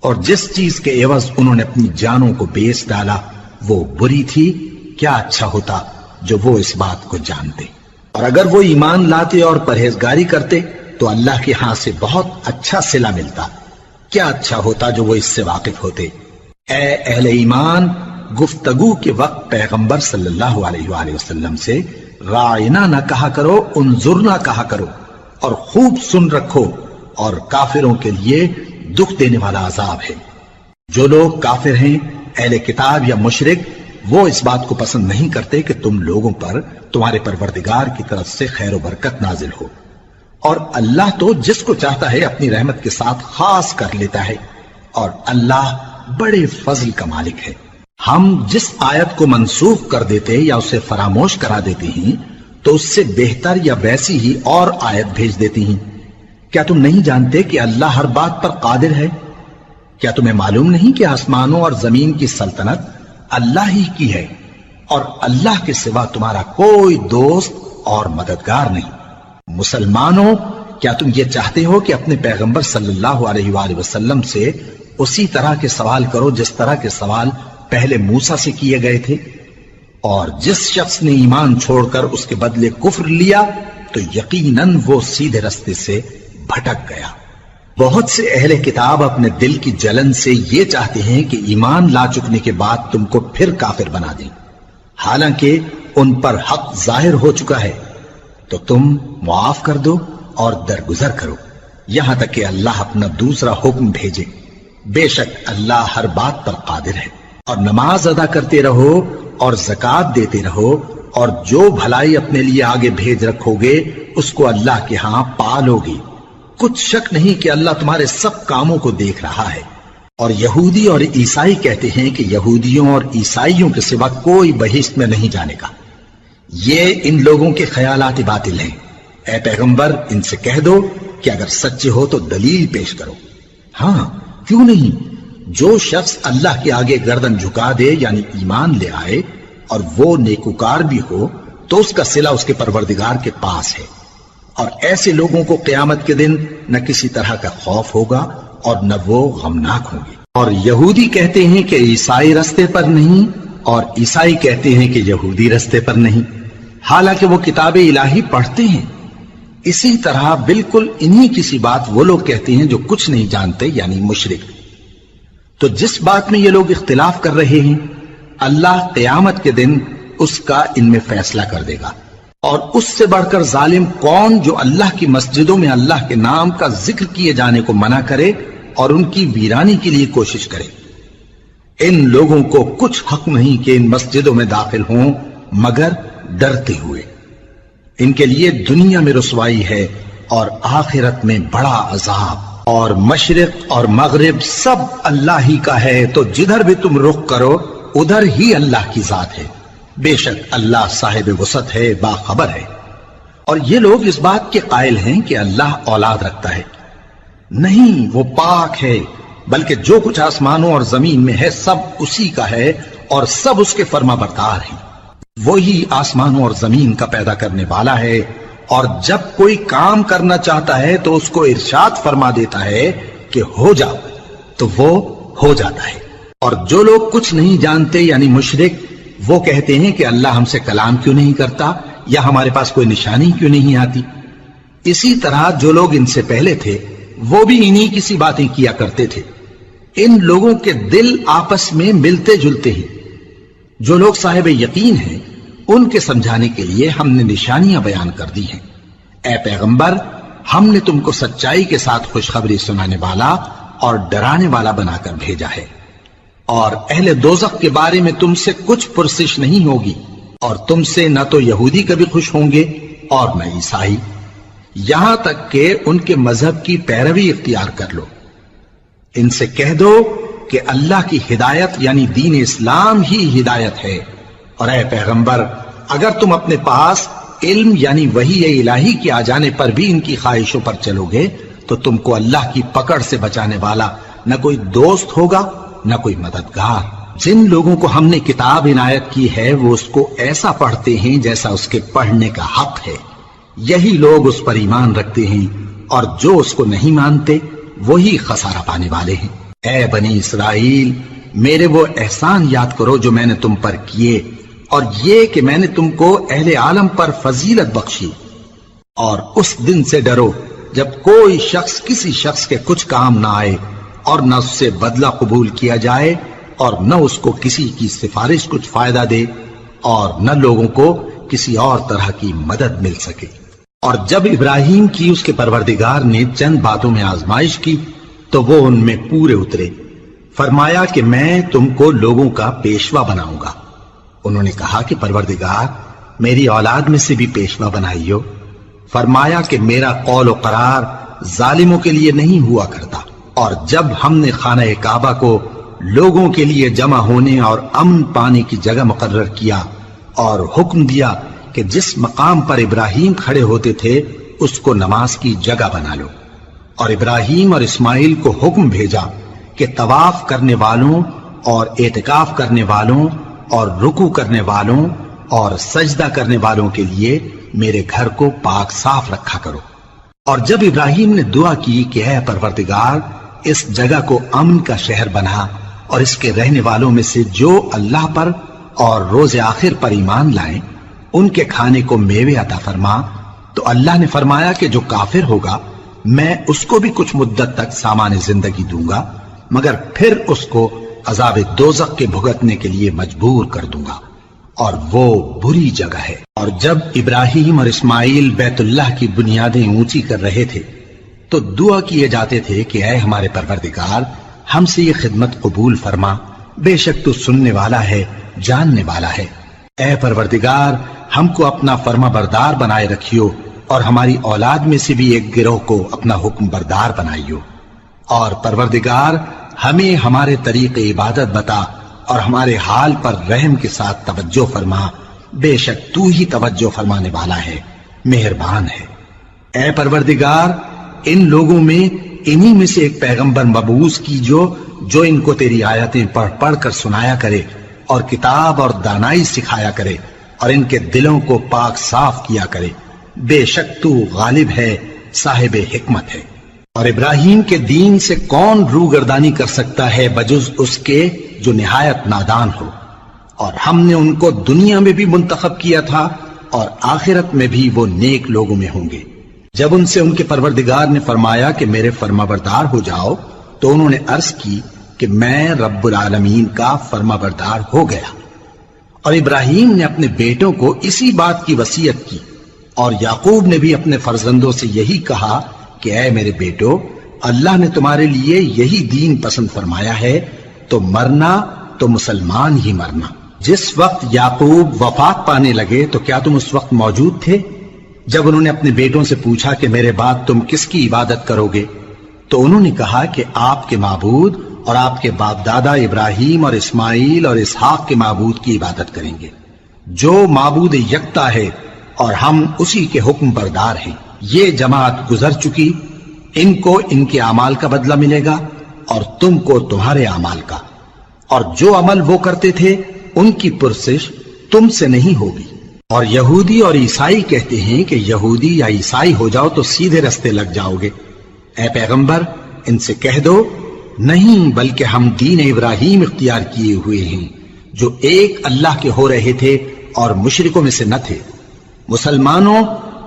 Speaker 1: اور جس چیز کے عوض انہوں نے اپنی جانوں کو بیچ ڈالا وہ بری تھی۔ کیا اچھا ہوتا جو وہ اس بات کو جانتے، اور اگر وہ ایمان لاتے اور پرہیزگاری کرتے تو اللہ کے ہاں سے بہت اچھا صلہ ملتا۔ کیا اچھا ہوتا جو وہ اس سے واقف ہوتے۔ اے اہل ایمان، گفتگو کے وقت پیغمبر صلی اللہ علیہ وآلہ وسلم سے رائنا نہ کہا کرو، انظرنا کہا کرو، اور خوب سن رکھو، اور کافروں کے لیے دکھ دینے والا عذاب ہے۔ جو لوگ کافر ہیں، اہل کتاب یا مشرک، وہ اس بات کو پسند نہیں کرتے کہ تم لوگوں پر تمہارے پروردگار کی طرف سے خیر و برکت نازل ہو، اور اللہ تو جس کو چاہتا ہے اپنی رحمت کے ساتھ خاص کر لیتا ہے، اور اللہ بڑے فضل کا مالک ہے۔ ہم جس آیت کو منسوخ کر دیتے یا اسے فراموش کرا دیتے ہیں تو اس سے بہتر یا ویسی ہی اور آیت بھیج دیتی ہیں۔ کیا تم نہیں جانتے کہ اللہ ہر بات پر قادر ہے؟ کیا تمہیں معلوم نہیں کہ آسمانوں اور زمین کی سلطنت اللہ ہی کی ہے اور اللہ کے سوا تمہارا کوئی دوست اور مددگار نہیں؟ مسلمانوں، کیا تم یہ چاہتے ہو کہ اپنے پیغمبر صلی اللہ علیہ وآلہ وسلم سے اسی طرح کے سوال کرو جس طرح کے سوال پہلے موسیٰ سے کیے گئے تھے؟ اور جس شخص نے ایمان چھوڑ کر اس کے بدلے کفر لیا تو یقیناً وہ سیدھے رستے سے بھٹک گیا۔ بہت سے اہل کتاب اپنے دل کی جلن سے یہ چاہتے ہیں کہ ایمان لا چکنے کے بعد تم کو پھر کافر بنا دیں، حالانکہ ان پر حق ظاہر ہو چکا ہے۔ تو تم معاف کر دو اور درگزر کرو یہاں تک کہ اللہ اپنا دوسرا حکم بھیجے۔ بے شک اللہ ہر بات پر قادر ہے۔ اور نماز ادا کرتے رہو اور زکوٰۃ دیتے رہو، اور جو بھلائی اپنے لیے آگے بھیج رکھو گے اس کو اللہ کے ہاں پالو گے۔ کچھ شک نہیں کہ اللہ تمہارے سب کاموں کو دیکھ رہا ہے۔ اور یہودی اور عیسائی کہتے ہیں کہ یہودیوں اور عیسائیوں کے سوا کوئی بہشت میں نہیں جانے کا۔ یہ ان لوگوں کے خیالات باطل ہیں۔ اے پیغمبر، ان سے کہہ دو کہ اگر سچے ہو تو دلیل پیش کرو۔ ہاں، کیوں نہیں؟ جو شخص اللہ کے آگے گردن جھکا دے یعنی ایمان لے آئے اور وہ نیکوکار بھی ہو تو اس کا صلہ اس کے پروردگار کے پاس ہے۔ اور ایسے لوگوں کو قیامت کے دن نہ کسی طرح کا خوف ہوگا اور نہ وہ غمناک ہوں گے۔ اور یہودی کہتے ہیں کہ عیسائی رستے پر نہیں، اور عیسائی کہتے ہیں کہ یہودی رستے پر نہیں، حالانکہ وہ کتاب الہی پڑھتے ہیں۔ اسی طرح بالکل انہی کسی بات وہ لوگ کہتے ہیں جو کچھ نہیں جانتے یعنی مشرک۔ تو جس بات میں یہ لوگ اختلاف کر رہے ہیں اللہ قیامت کے دن اس کا ان میں فیصلہ کر دے گا۔ اور اس سے بڑھ کر ظالم کون جو اللہ کی مسجدوں میں اللہ کے نام کا ذکر کیے جانے کو منع کرے اور ان کی ویرانی کے لیے کوشش کرے۔ ان لوگوں کو کچھ حق نہیں کہ ان مسجدوں میں داخل ہوں مگر ڈرتے ہوئے۔ ان کے لیے دنیا میں رسوائی ہے اور آخرت میں بڑا عذاب۔ اور مشرق اور مغرب سب اللہ ہی کا ہے، تو جدھر بھی تم رخ کرو ادھر ہی اللہ کی ذات ہے۔ بے شک اللہ صاحب وسعت ہے، باخبر ہے۔ اور یہ لوگ اس بات کے قائل ہیں کہ اللہ اولاد رکھتا ہے۔ نہیں، وہ پاک ہے، بلکہ جو کچھ آسمانوں اور زمین میں ہے سب اسی کا ہے اور سب اس کے فرما بردار ہیں۔ وہی آسمانوں اور زمین کا پیدا کرنے والا ہے، اور جب کوئی کام کرنا چاہتا ہے تو اس کو ارشاد فرما دیتا ہے کہ ہو جاؤ، تو وہ ہو جاتا ہے۔ اور جو لوگ کچھ نہیں جانتے یعنی مشرک، وہ کہتے ہیں کہ اللہ ہم سے کلام کیوں نہیں کرتا یا ہمارے پاس کوئی نشانی کیوں نہیں آتی۔ اسی طرح جو لوگ ان سے پہلے تھے وہ بھی انہی کسی باتیں کیا کرتے تھے۔ ان لوگوں کے دل آپس میں ملتے جلتے ہیں۔ جو لوگ صاحب یقین ہیں ان کے سمجھانے کے لیے ہم نے نشانیاں بیان کر دی ہیں۔ اے پیغمبر، ہم نے تم کو سچائی کے ساتھ خوشخبری سنانے والا اور ڈرانے والا بنا کر بھیجا ہے۔ اور اہل دوزخ کے بارے میں تم سے کچھ پرسش نہیں ہوگی، اور تم سے نہ تو یہودی کبھی خوش ہوں گے اور نہ عیسائی، یہاں تک کہ ان کے مذہب کی پیروی اختیار کر لو۔ ان سے کہہ دو کہ اللہ کی ہدایت یعنی دین اسلام ہی ہدایت ہے۔ اور اے پیغمبر، اگر تم اپنے پاس علم یعنی وحی الہی کے آ جانے پر بھی ان کی خواہشوں پر چلو گے تو تم کو اللہ کی پکڑ سے بچانے والا نہ کوئی دوست ہوگا نہ کوئی مددگار۔ جن لوگوں کو ہم نے کتاب عنایت کی ہے وہ اس کو ایسا پڑھتے ہیں جیسا اس کے پڑھنے کا حق ہے، یہی لوگ اس پر ایمان رکھتے ہیں، اور جو اس کو نہیں مانتے وہی خسارہ پانے والے ہیں۔ اے بنی اسرائیل، میرے وہ احسان یاد کرو جو میں نے تم پر کیے، اور یہ کہ میں نے تم کو اہل عالم پر فضیلت بخشی۔ اور اس دن سے ڈرو جب کوئی شخص کسی شخص کے کچھ کام نہ آئے، اور نہ اس سے بدلہ قبول کیا جائے، اور نہ اس کو کسی کی سفارش کچھ فائدہ دے، اور نہ لوگوں کو کسی اور طرح کی مدد مل سکے۔ اور جب ابراہیم کی اس کے پروردگار نے چند باتوں میں آزمائش کی تو وہ ان میں پورے اترے۔ فرمایا کہ میں تم کو لوگوں کا پیشوا بناؤں گا۔ انہوں نے کہا کہ پروردگار، میری اولاد میں سے بھی پیشوا بنائیو۔ فرمایا کہ میرا قول و قرار ظالموں کے لیے نہیں ہوا کرتا، اور جب ہم نے خانہ کعبہ کو لوگوں کے لیے جمع ہونے اور امن پانے کی جگہ مقرر کیا اور حکم دیا کہ جس مقام پر ابراہیم کھڑے ہوتے تھے اس کو نماز کی جگہ بنا لو، اور ابراہیم اور اسماعیل کو حکم بھیجا کہ طواف کرنے والوں اور اعتکاف کرنے والوں اور رکوع کرنے والوں اور سجدہ کرنے والوں کے لیے میرے گھر کو پاک صاف رکھا کرو۔ اور جب ابراہیم نے دعا کی کہ اے پروردگار اس جگہ کو امن کا شہر بنا اور اس کے رہنے والوں میں سے جو اللہ پر اور روز آخر پر ایمان لائیں ان کے کھانے کو میوے عطا فرما، تو اللہ نے فرمایا کہ جو کافر ہوگا میں اس کو بھی کچھ مدت تک سامان زندگی دوں گا، مگر پھر اس کو عذاب دوزخ کے بھگتنے کے لیے مجبور کر دوں گا، اور وہ بری جگہ ہے۔ اور جب ابراہیم اور اسماعیل بیت اللہ کی بنیادیں اونچی کر رہے تھے تو دعا کیے جاتے تھے کہ اے ہمارے پروردگار ہم سے یہ خدمت قبول فرما، بے شک تو سننے والا ہے، جاننے والا ہے۔ اے پروردگار ہم کو اپنا فرما بردار بنائے رکھیو، اور ہماری اولاد میں سے بھی ایک گروہ کو اپنا حکم بردار بنائیو، اور پروردگار ہمیں ہمارے طریق عبادت بتا اور ہمارے حال پر رحم کے ساتھ توجہ فرما، بے شک تو ہی توجہ فرمانے والا ہے، مہربان ہے۔ اے پروردگار ان لوگوں میں انہی میں سے ایک پیغمبر مبعوث کیجو جو ان کو تیری آیتیں پڑھ پڑھ کر سنایا کرے اور کتاب اور دانائی سکھایا کرے اور ان کے دلوں کو پاک صاف کیا کرے، بے شک تو غالب ہے، صاحب حکمت ہے۔ اور ابراہیم کے دین سے کون روگردانی کر سکتا ہے بجز اس کے جو نہایت نادان ہو، اور ہم نے ان کو دنیا میں بھی منتخب کیا تھا اور آخرت میں بھی وہ نیک لوگوں میں ہوں گے۔ جب ان سے ان کے پروردگار نے فرمایا کہ میرے فرما بردار ہو جاؤ تو انہوں نے عرض کی کہ میں رب العالمین کا فرما بردار ہو گیا۔ اور ابراہیم نے اپنے بیٹوں کو اسی بات کی وصیت کی، اور یعقوب نے بھی اپنے فرزندوں سے یہی کہا کہ اے میرے بیٹو، اللہ نے تمہارے لیے یہی دین پسند فرمایا ہے، تو مرنا تو مسلمان ہی مرنا۔ جس وقت یعقوب وفات پانے لگے تو کیا تم اس وقت موجود تھے جب انہوں نے اپنے بیٹوں سے پوچھا کہ میرے بعد تم کس کی عبادت کرو گے؟ تو انہوں نے کہا کہ آپ کے معبود اور آپ کے باپ دادا ابراہیم اور اسماعیل اور اسحاق کے معبود کی عبادت کریں گے، جو معبود یکتا ہے اور ہم اسی کے حکم بردار ہیں۔ یہ جماعت گزر چکی، ان کو ان کے اعمال کا بدلہ ملے گا اور تم کو تمہارے اعمال کا، اور جو عمل وہ کرتے تھے ان کی پرسش تم سے نہیں ہوگی۔ اور یہودی اور عیسائی کہتے ہیں کہ یہودی یا عیسائی ہو جاؤ تو سیدھے رستے لگ جاؤ گے۔ اے پیغمبر ان سے کہہ دو نہیں، بلکہ ہم دین ابراہیم اختیار کیے ہوئے ہیں جو ایک اللہ کے ہو رہے تھے اور مشرکوں میں سے نہ تھے۔ مسلمانوں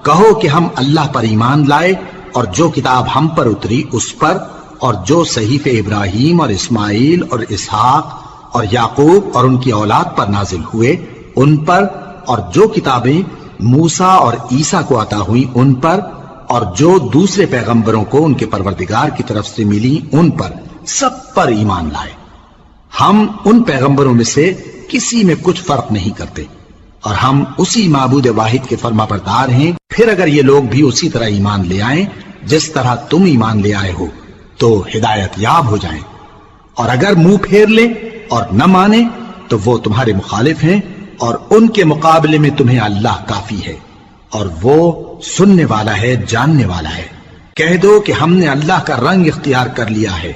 Speaker 1: کہو کہ ہم اللہ پر ایمان لائے اور جو کتاب ہم پر اتری اس پر، اور جو صحیفے ابراہیم اور اسماعیل اور اسحاق اور یعقوب اور ان کی اولاد پر نازل ہوئے ان پر، اور جو کتابیں موسیٰ اور عیسیٰ کو عطا ہوئی ان پر، اور جو دوسرے پیغمبروں کو ان کے پروردگار کی طرف سے ملی ان پر، سب پر ایمان لائے۔ ہم ان پیغمبروں میں سے کسی میں کچھ فرق نہیں کرتے، اور ہم اسی معبود واحد کے فرما بردار ہیں۔ پھر اگر یہ لوگ بھی اسی طرح ایمان لے آئیں جس طرح تم ایمان لے آئے ہو تو ہدایت یاب ہو جائیں، اور اگر منہ پھیر لیں اور نہ مانیں تو وہ تمہارے مخالف ہیں، اور ان کے مقابلے میں تمہیں اللہ کافی ہے، اور وہ سننے والا ہے، جاننے والا ہے۔ کہہ دو کہ ہم نے اللہ کا رنگ اختیار کر لیا ہے،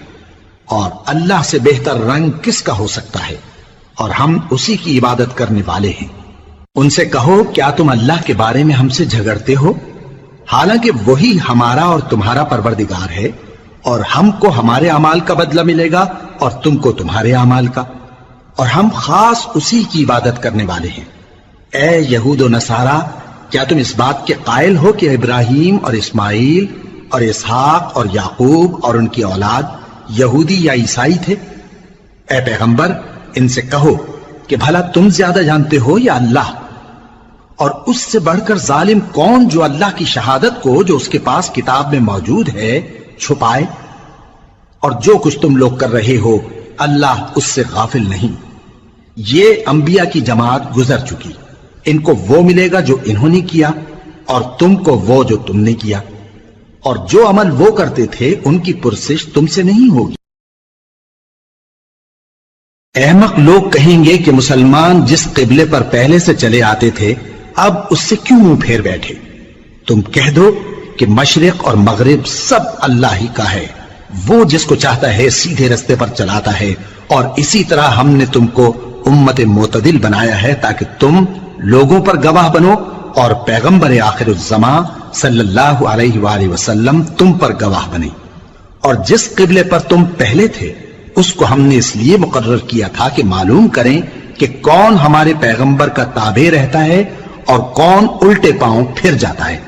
Speaker 1: اور اللہ سے بہتر رنگ کس کا ہو سکتا ہے، اور ہم اسی کی عبادت کرنے والے ہیں۔ ان سے کہو کیا تم اللہ کے بارے میں ہم سے جھگڑتے ہو، حالانکہ وہی ہمارا اور تمہارا پروردگار ہے، اور ہم کو ہمارے اعمال کا بدلہ ملے گا اور تم کو تمہارے اعمال کا، اور ہم خاص اسی کی عبادت کرنے والے ہیں۔ اے یہود و نصارہ، کیا تم اس بات کے قائل ہو کہ ابراہیم اور اسماعیل اور اسحاق اور یعقوب اور ان کی اولاد یہودی یا عیسائی تھے؟ اے پیغمبر ان سے کہو کہ بھلا تم زیادہ جانتے ہو یا اللہ؟ اور اس سے بڑھ کر ظالم کون جو اللہ کی شہادت کو جو اس کے پاس کتاب میں موجود ہے چھپائے؟ اور جو کچھ تم لوگ کر رہے ہو اللہ اس سے غافل نہیں۔ یہ انبیاء کی جماعت گزر چکی، ان کو وہ ملے گا جو انہوں نے کیا، اور تم کو وہ جو تم نے کیا۔ اور جو عمل وہ کرتے تھے ان کی پرسش تم سے نہیں ہوگی۔ احمق لوگ کہیں گے کہ مسلمان جس قبلے پر پہلے سے چلے آتے تھے اب اس سے کیوں منہ پھیر بیٹھے؟ تم کہہ دو کہ مشرق اور مغرب سب اللہ ہی کا ہے، وہ جس کو چاہتا ہے سیدھے رستے پر چلاتا ہے، اور اسی طرح ہم نے تم کو امت معتدل بنایا ہے تاکہ تم لوگوں پر گواہ بنو اور پیغمبر آخر الزمان صلی اللہ علیہ وآلہ وسلم تم پر گواہ بنے۔ اور جس قبلے پر تم پہلے تھے اس کو ہم نے اس لیے مقرر کیا تھا کہ معلوم کریں کہ کون ہمارے پیغمبر کا تابع رہتا ہے اور کون الٹے پاؤں پھر جاتا ہے۔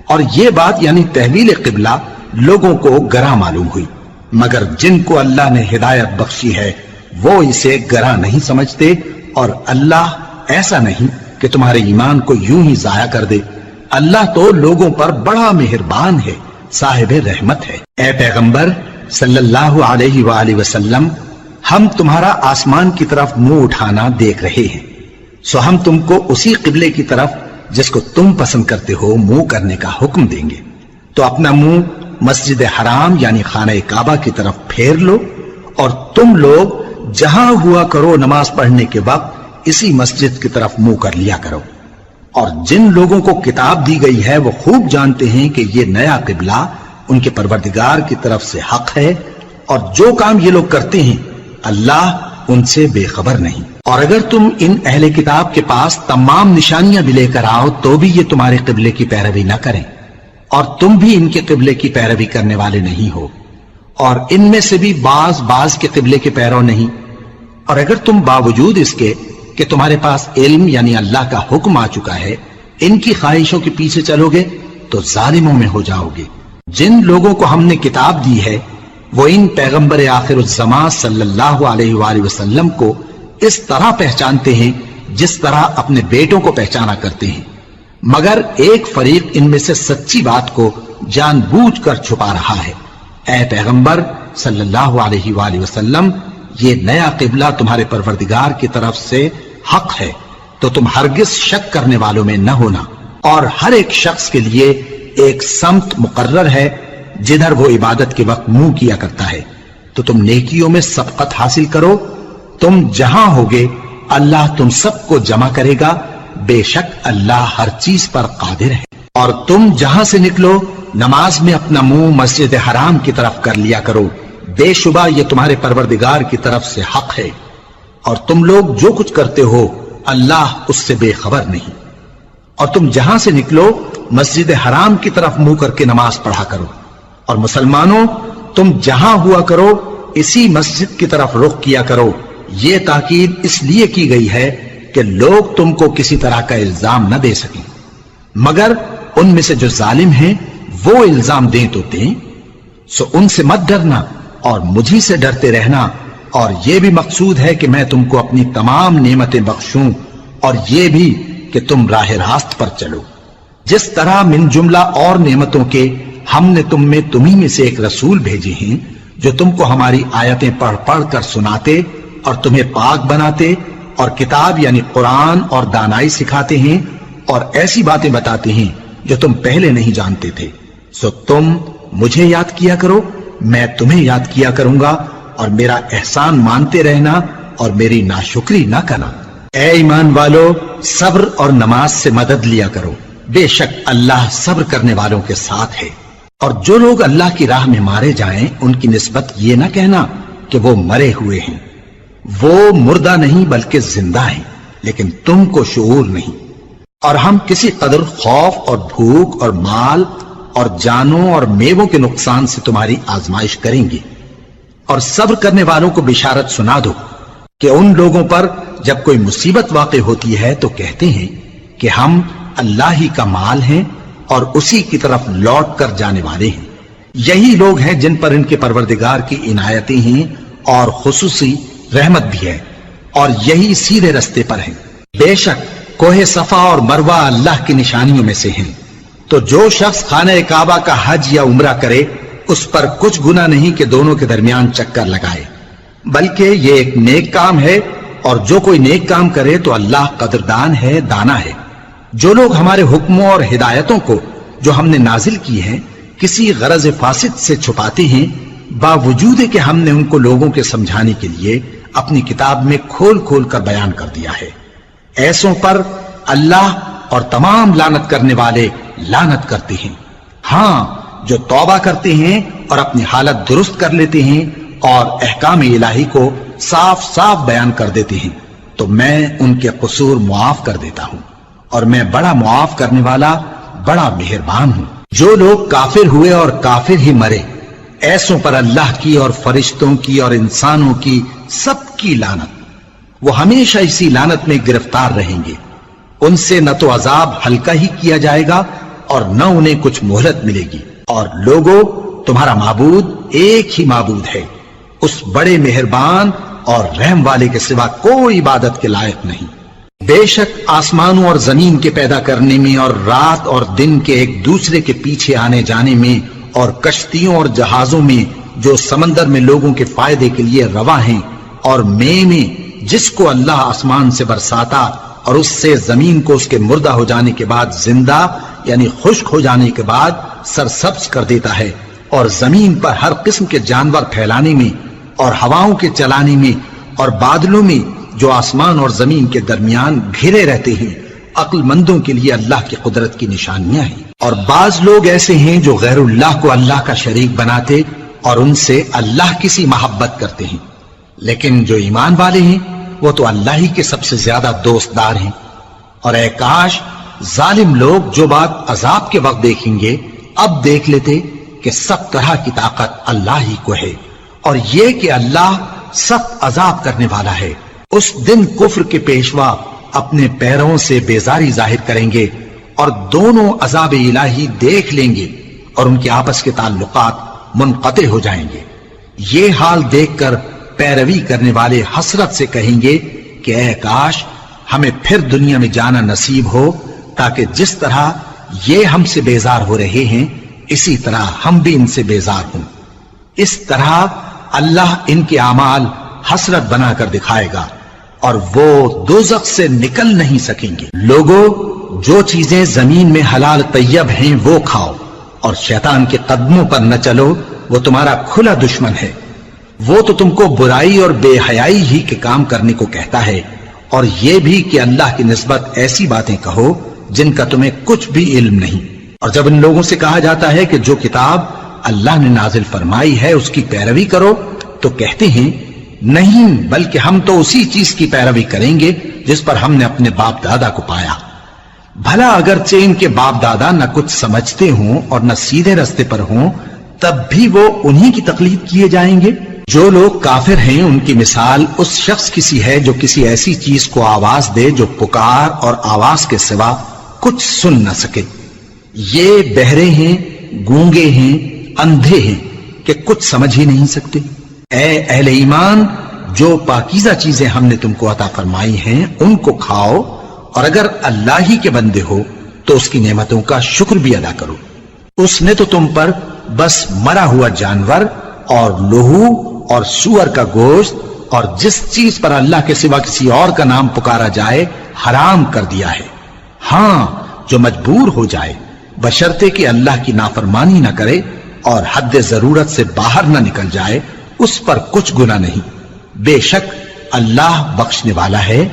Speaker 1: اور یہ بات یعنی تحویل قبلہ لوگوں کو گراں معلوم ہوئی، مگر جن کو اللہ نے ہدایت بخشی ہے وہ اسے گراں نہیں سمجھتے، اور اللہ ایسا نہیں کہ تمہارے ایمان کو یوں ہی ضائع کر دے۔ اللہ تو لوگوں پر بڑا مہربان ہے، صاحب رحمت ہے۔ اے پیغمبر صلی اللہ علیہ وآلہ وسلم، ہم تمہارا آسمان کی طرف منہ اٹھانا دیکھ رہے ہیں، سو ہم تم کو اسی قبلے کی طرف جس کو تم پسند کرتے ہو منہ کرنے کا حکم دیں گے۔ تو اپنا منہ مسجد حرام یعنی خانہ کعبہ کی طرف پھیر لو، اور تم لوگ جہاں ہوا کرو نماز پڑھنے کے وقت اسی مسجد کی طرف منہ کر لیا کرو۔ اور جن لوگوں کو کتاب دی گئی ہے وہ خوب جانتے ہیں کہ یہ نیا قبلہ ان کے پروردگار کی طرف سے حق ہے، اور جو کام یہ لوگ کرتے ہیں اللہ ان سے بے خبر نہیں۔ اور اگر تم ان اہل کتاب کے پاس تمام نشانیاں بھی لے کر آؤ تو بھی یہ تمہارے قبلے کی پیروی نہ کریں، اور تم بھی ان کے قبلے کی پیروی کرنے والے نہیں ہو، اور ان میں سے بھی بعض کے قبلے کے پیرو نہیں۔ اور اگر تم باوجود اس کے کہ تمہارے پاس علم یعنی اللہ کا حکم آ چکا ہے ان کی خواہشوں کے پیچھے چلو گے تو ظالموں میں ہو جاؤ گے۔ جن لوگوں کو ہم نے کتاب دی ہے وہ ان پیغمبر آخر الزمان صلی اللہ علیہ وآلہ وسلم کو اس طرح پہچانتے ہیں جس طرح اپنے بیٹوں کو پہچانا کرتے ہیں، مگر ایک فریق ان میں سے سچی بات کو جان بوجھ کر چھپا رہا ہے۔ اے پیغمبر صلی اللہ علیہ وآلہ وسلم، یہ نیا قبلہ تمہارے پروردگار کی طرف سے حق ہے، تو تم ہرگز شک کرنے والوں میں نہ ہونا، اور ہر ایک شخص کے لیے ایک سمت مقرر ہے جدھر وہ عبادت کے وقت منہ کیا کرتا ہے، تو تم نیکیوں میں سبقت حاصل کرو۔ تم جہاں ہوگے اللہ تم سب کو جمع کرے گا، بے شک اللہ ہر چیز پر قادر ہے۔ اور تم جہاں سے نکلو نماز میں اپنا منہ مسجد حرام کی طرف کر لیا کرو، بے شبہ یہ تمہارے پروردگار کی طرف سے حق ہے، اور تم لوگ جو کچھ کرتے ہو اللہ اس سے بے خبر نہیں۔ اور تم جہاں سے نکلو مسجد حرام کی طرف منہ کر کے نماز پڑھا کرو، اور مسلمانوں تم جہاں ہوا کرو اسی مسجد کی طرف رخ کیا کرو۔ یہ تاکید اس لیے کی گئی ہے کہ لوگ تم کو کسی طرح کا الزام نہ دے سکیں، مگر ان میں سے جو ظالم ہیں وہ الزام دیں تو دیں، سو ان سے مت ڈرنا اور مجھی سے ڈرتے رہنا، اور یہ بھی مقصود ہے کہ میں تم کو اپنی تمام نعمتیں بخشوں، اور یہ بھی کہ تم راہ راست پر چلو۔ جس طرح من جملہ اور نعمتوں کے ہم نے تمہیں میں سے ایک رسول بھیجے ہیں جو تم کو ہماری آیتیں پڑھ پڑھ کر سناتے اور تمہیں پاک بناتے، اور کتاب یعنی قرآن اور دانائی سکھاتے ہیں، اور ایسی باتیں بتاتے ہیں جو تم پہلے نہیں جانتے تھے۔ سو تم مجھے یاد کیا کرو، میں تمہیں یاد کیا کروں گا، اور میرا احسان مانتے رہنا اور میری ناشکری نہ کرنا۔ اے ایمان والو، صبر اور نماز سے مدد لیا کرو، بے شک اللہ صبر کرنے والوں کے ساتھ ہے۔ اور جو لوگ اللہ کی راہ میں مارے جائیں ان کی نسبت یہ نہ کہنا کہ وہ مرے ہوئے ہیں، وہ مردہ نہیں بلکہ زندہ ہیں، لیکن تم کو شعور نہیں۔ اور ہم کسی قدر خوف اور بھوک اور مال اور جانوں اور میووں کے نقصان سے تمہاری آزمائش کریں گے، اور صبر کرنے والوں کو بشارت سنا دو کہ ان لوگوں پر جب کوئی مصیبت واقع ہوتی ہے تو کہتے ہیں کہ ہم اللہ ہی کا مال ہیں اور اسی کی طرف لوٹ کر جانے والے ہیں۔ یہی لوگ ہیں جن پر ان کے پروردگار کی عنایتیں ہیں اور خصوصی رحمت بھی ہے، اور یہی سیدھے رستے پر ہیں۔ بے شک کوہ صفا اور مروہ اللہ کی نشانیوں میں سے ہیں، تو جو شخص خانہ کعبہ کا حج یا عمرہ کرے اس پر کچھ گناہ نہیں کہ دونوں کے درمیان چکر لگائے، بلکہ یہ ایک نیک کام ہے، اور جو کوئی نیک کام کرے تو اللہ قدردان ہے، دانا ہے۔ جو لوگ ہمارے حکموں اور ہدایتوں کو جو ہم نے نازل کی ہیں کسی غرض فاسد سے چھپاتے ہیں، باوجود کہ ہم نے ان کو لوگوں کے سمجھانے کے لیے اپنی کتاب میں کھول کھول کر بیان کر دیا ہے۔ ایسوں پر اللہ اور تمام لعنت کرنے والے لعنت کرتے ہیں۔ ہاں، جو توبہ کرتے ہیں اور اپنی حالت درست کر لیتے ہیں اور احکام الہی کو صاف صاف بیان کر دیتے ہیں تو میں ان کے قصور معاف کر دیتا ہوں، اور میں بڑا معاف کرنے والا، بڑا مہربان ہوں۔ جو لوگ کافر ہوئے اور کافر ہی مرے، ایسوں پر اللہ کی اور فرشتوں کی اور انسانوں کی سب کی لعنت، وہ ہمیشہ اسی لعنت میں گرفتار رہیں گے۔ ان سے نہ تو عذاب ہلکا ہی کیا جائے گا اور نہ انہیں کچھ مہلت ملے گی۔ اور لوگوں، تمہارا معبود ایک ہی معبود ہے، اس بڑے مہربان اور رحم والے کے سوا کوئی عبادت کے لائق نہیں۔ بے شک آسمانوں اور زمین کے پیدا کرنے میں اور رات اور دن کے ایک دوسرے کے پیچھے آنے جانے میں اور کشتیوں اور جہازوں میں جو سمندر میں لوگوں کے فائدے کے لیے روا ہیں، اور میں جس کو اللہ آسمان سے برساتا اور اس سے زمین کو اس کے مردہ ہو جانے کے بعد زندہ یعنی خشک ہو جانے کے بعد سرسبز کر دیتا ہے، اور زمین پر ہر قسم کے جانور پھیلانے میں اور ہواؤں کے چلانے میں اور بادلوں میں جو آسمان اور زمین کے درمیان گھرے رہتے ہیں، عقل مندوں کے لیے اللہ کی قدرت کی نشانیاں ہیں۔ اور بعض لوگ ایسے ہیں جو غیر اللہ کو اللہ کا شریک بناتے اور ان سے اللہ کی سی محبت کرتے ہیں، لیکن جو ایمان والے ہیں وہ تو اللہ ہی کے سب سے زیادہ دوستدار ہیں۔ اور اے کاش ظالم لوگ جو بات عذاب کے وقت دیکھیں گے اب دیکھ لیتے کہ سب طرح کی طاقت اللہ ہی کو ہے، اور یہ کہ اللہ سخت عذاب کرنے والا ہے۔ اس دن کفر کے پیشوا اپنے پیروں سے بیزاری ظاہر کریں گے اور دونوں عذاب الہی دیکھ لیں گے اور ان کے آپس کے تعلقات منقطع ہو جائیں گے۔ یہ حال دیکھ کر پیروی کرنے والے حسرت سے کہیں گے کہ اے کاش ہمیں پھر دنیا میں جانا نصیب ہو، تاکہ جس طرح یہ ہم سے بیزار ہو رہے ہیں اسی طرح ہم بھی ان سے بیزار ہوں۔ اس طرح اللہ ان کے اعمال حسرت بنا کر دکھائے گا اور وہ دوزخ سے نکل نہیں سکیں گے۔ لوگوں، جو چیزیں زمین میں حلال طیب ہیں وہ کھاؤ، اور شیطان کے قدموں پر نہ چلو، وہ تمہارا کھلا دشمن ہے۔ وہ تو تم کو برائی اور بے حیائی ہی کے کام کرنے کو کہتا ہے، اور یہ بھی کہ اللہ کی نسبت ایسی باتیں کہو جن کا تمہیں کچھ بھی علم نہیں۔ اور جب ان لوگوں سے کہا جاتا ہے کہ جو کتاب اللہ نے نازل فرمائی ہے اس کی پیروی کرو، تو کہتے ہیں نہیں، بلکہ ہم تو اسی چیز کی پیروی کریں گے جس پر ہم نے اپنے باپ دادا کو پایا۔ بھلا اگرچہ ان کے باپ دادا نہ کچھ سمجھتے ہوں اور نہ سیدھے رستے پر ہوں، تب بھی وہ انہی کی تقلید کیے جائیں گے۔ جو لوگ کافر ہیں ان کی مثال اس شخص کی سی ہے جو کسی ایسی چیز کو آواز دے جو پکار اور آواز کے سوا کچھ سن نہ سکے۔ یہ بہرے ہیں، گونگے ہیں، اندھے ہیں کہ کچھ سمجھ ہی نہیں سکتے۔ اے اہل ایمان، جو پاکیزہ چیزیں ہم نے تم کو عطا فرمائی ہیں ان کو کھاؤ، اور اگر اللہ ہی کے بندے ہو تو اس کی نعمتوں کا شکر بھی ادا کرو۔ اس نے تو تم پر بس مرا ہوا جانور اور لہو اور سور کا گوشت اور جس چیز پر اللہ کے سوا کسی اور کا نام پکارا جائے حرام کر دیا ہے۔ ہاں، جو مجبور ہو جائے بشرطے کہ اللہ کی نافرمانی نہ کرے اور حد ضرورت سے باہر نہ نکل جائے، اس پر کچھ گناہ نہیں۔ بے شک اللہ بخشنے والا ہے،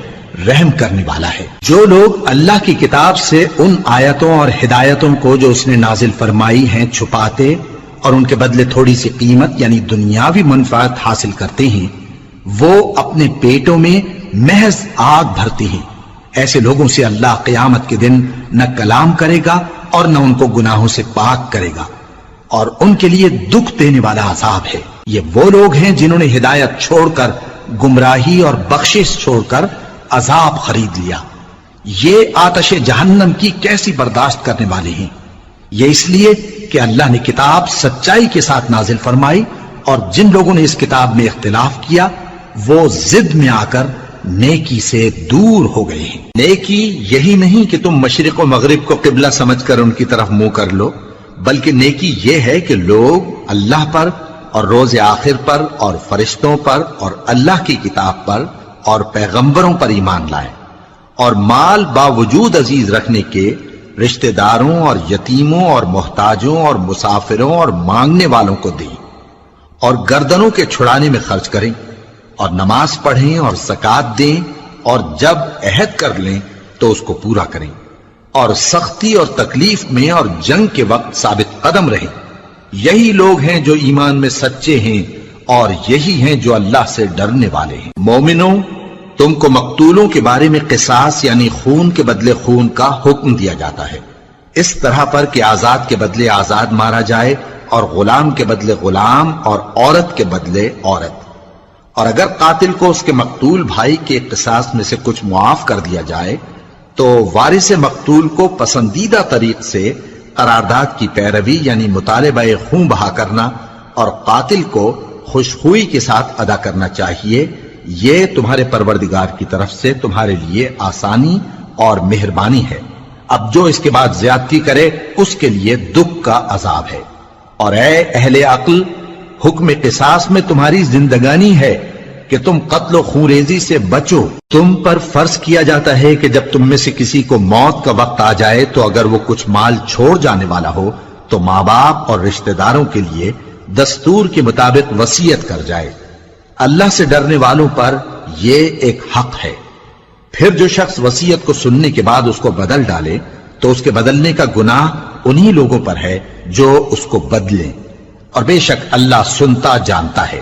Speaker 1: رحم کرنے والا ہے۔ جو لوگ اللہ کی کتاب سے ان آیتوں اور ہدایتوں کو جو اس نے نازل فرمائی ہیں چھپاتے اور ان کے بدلے تھوڑی سی قیمت یعنی دنیاوی منفعت حاصل کرتے ہیں، وہ اپنے پیٹوں میں محض آگ بھرتے ہیں۔ ایسے لوگوں سے اللہ قیامت کے دن نہ کلام کرے گا اور نہ ان کو گناہوں سے پاک کرے گا، اور ان کے لیے دکھ دینے والا عذاب ہے۔ یہ وہ لوگ ہیں جنہوں نے ہدایت چھوڑ کر گمراہی اور بخشش چھوڑ کر عذاب خرید لیا۔ یہ آتش جہنم کی کیسی برداشت کرنے والے ہیں۔ یہ اس لیے کہ اللہ نے کتاب سچائی کے ساتھ نازل فرمائی، اور جن لوگوں نے اس کتاب میں اختلاف کیا وہ ضد میں آ کر نیکی سے دور ہو گئے ہیں۔ نیکی یہی نہیں کہ تم مشرق و مغرب کو قبلہ سمجھ کر ان کی طرف منہ کر لو، بلکہ نیکی یہ ہے کہ لوگ اللہ پر اور روز آخر پر اور فرشتوں پر اور اللہ کی کتاب پر اور پیغمبروں پر ایمان لائیں، اور مال باوجود عزیز رکھنے کے رشتہ داروں اور یتیموں اور محتاجوں اور مسافروں اور مانگنے والوں کو دیں، اور گردنوں کے چھڑانے میں خرچ کریں، اور نماز پڑھیں اور زکوٰۃ دیں، اور جب عہد کر لیں تو اس کو پورا کریں، اور سختی اور تکلیف میں اور جنگ کے وقت ثابت قدم رہیں۔ یہی لوگ ہیں جو ایمان میں سچے ہیں، اور یہی ہیں جو اللہ سے ڈرنے والے ہیں۔ مومنوں، تم کو مقتولوں کے بارے میں قصاص یعنی خون کے بدلے خون کا حکم دیا جاتا ہے، اس طرح پر کہ آزاد کے بدلے آزاد مارا جائے، اور غلام کے بدلے غلام، اور عورت کے بدلے عورت۔ اور اگر قاتل کو اس کے مقتول بھائی کے قصاص میں سے کچھ معاف کر دیا جائے تو وارث مقتول کو پسندیدہ طریق سے قرارداد کی پیروی یعنی مطالبہ خون بہا کرنا اور قاتل کو خوشخوئی کے ساتھ ادا کرنا چاہیے۔ یہ تمہارے پروردگار کی طرف سے تمہارے لیے آسانی اور مہربانی ہے۔ اب جو اس کے بعد زیادتی کرے اس کے لیے دکھ کا عذاب ہے۔ اور اے اہل عقل، حکم قصاص میں تمہاری زندگانی ہے کہ تم قتل و خونریزی سے بچو۔ تم پر فرض کیا جاتا ہے کہ جب تم میں سے کسی کو موت کا وقت آ جائے تو اگر وہ کچھ مال چھوڑ جانے والا ہو تو ماں باپ اور رشتہ داروں کے لیے دستور کے مطابق وصیت کر جائے۔ اللہ سے ڈرنے والوں پر یہ ایک حق ہے۔ پھر جو شخص وصیت کو سننے کے بعد اس کو بدل ڈالے تو اس کے بدلنے کا گناہ انہی لوگوں پر ہے جو اس کو بدلیں، اور بے شک اللہ سنتا جانتا ہے۔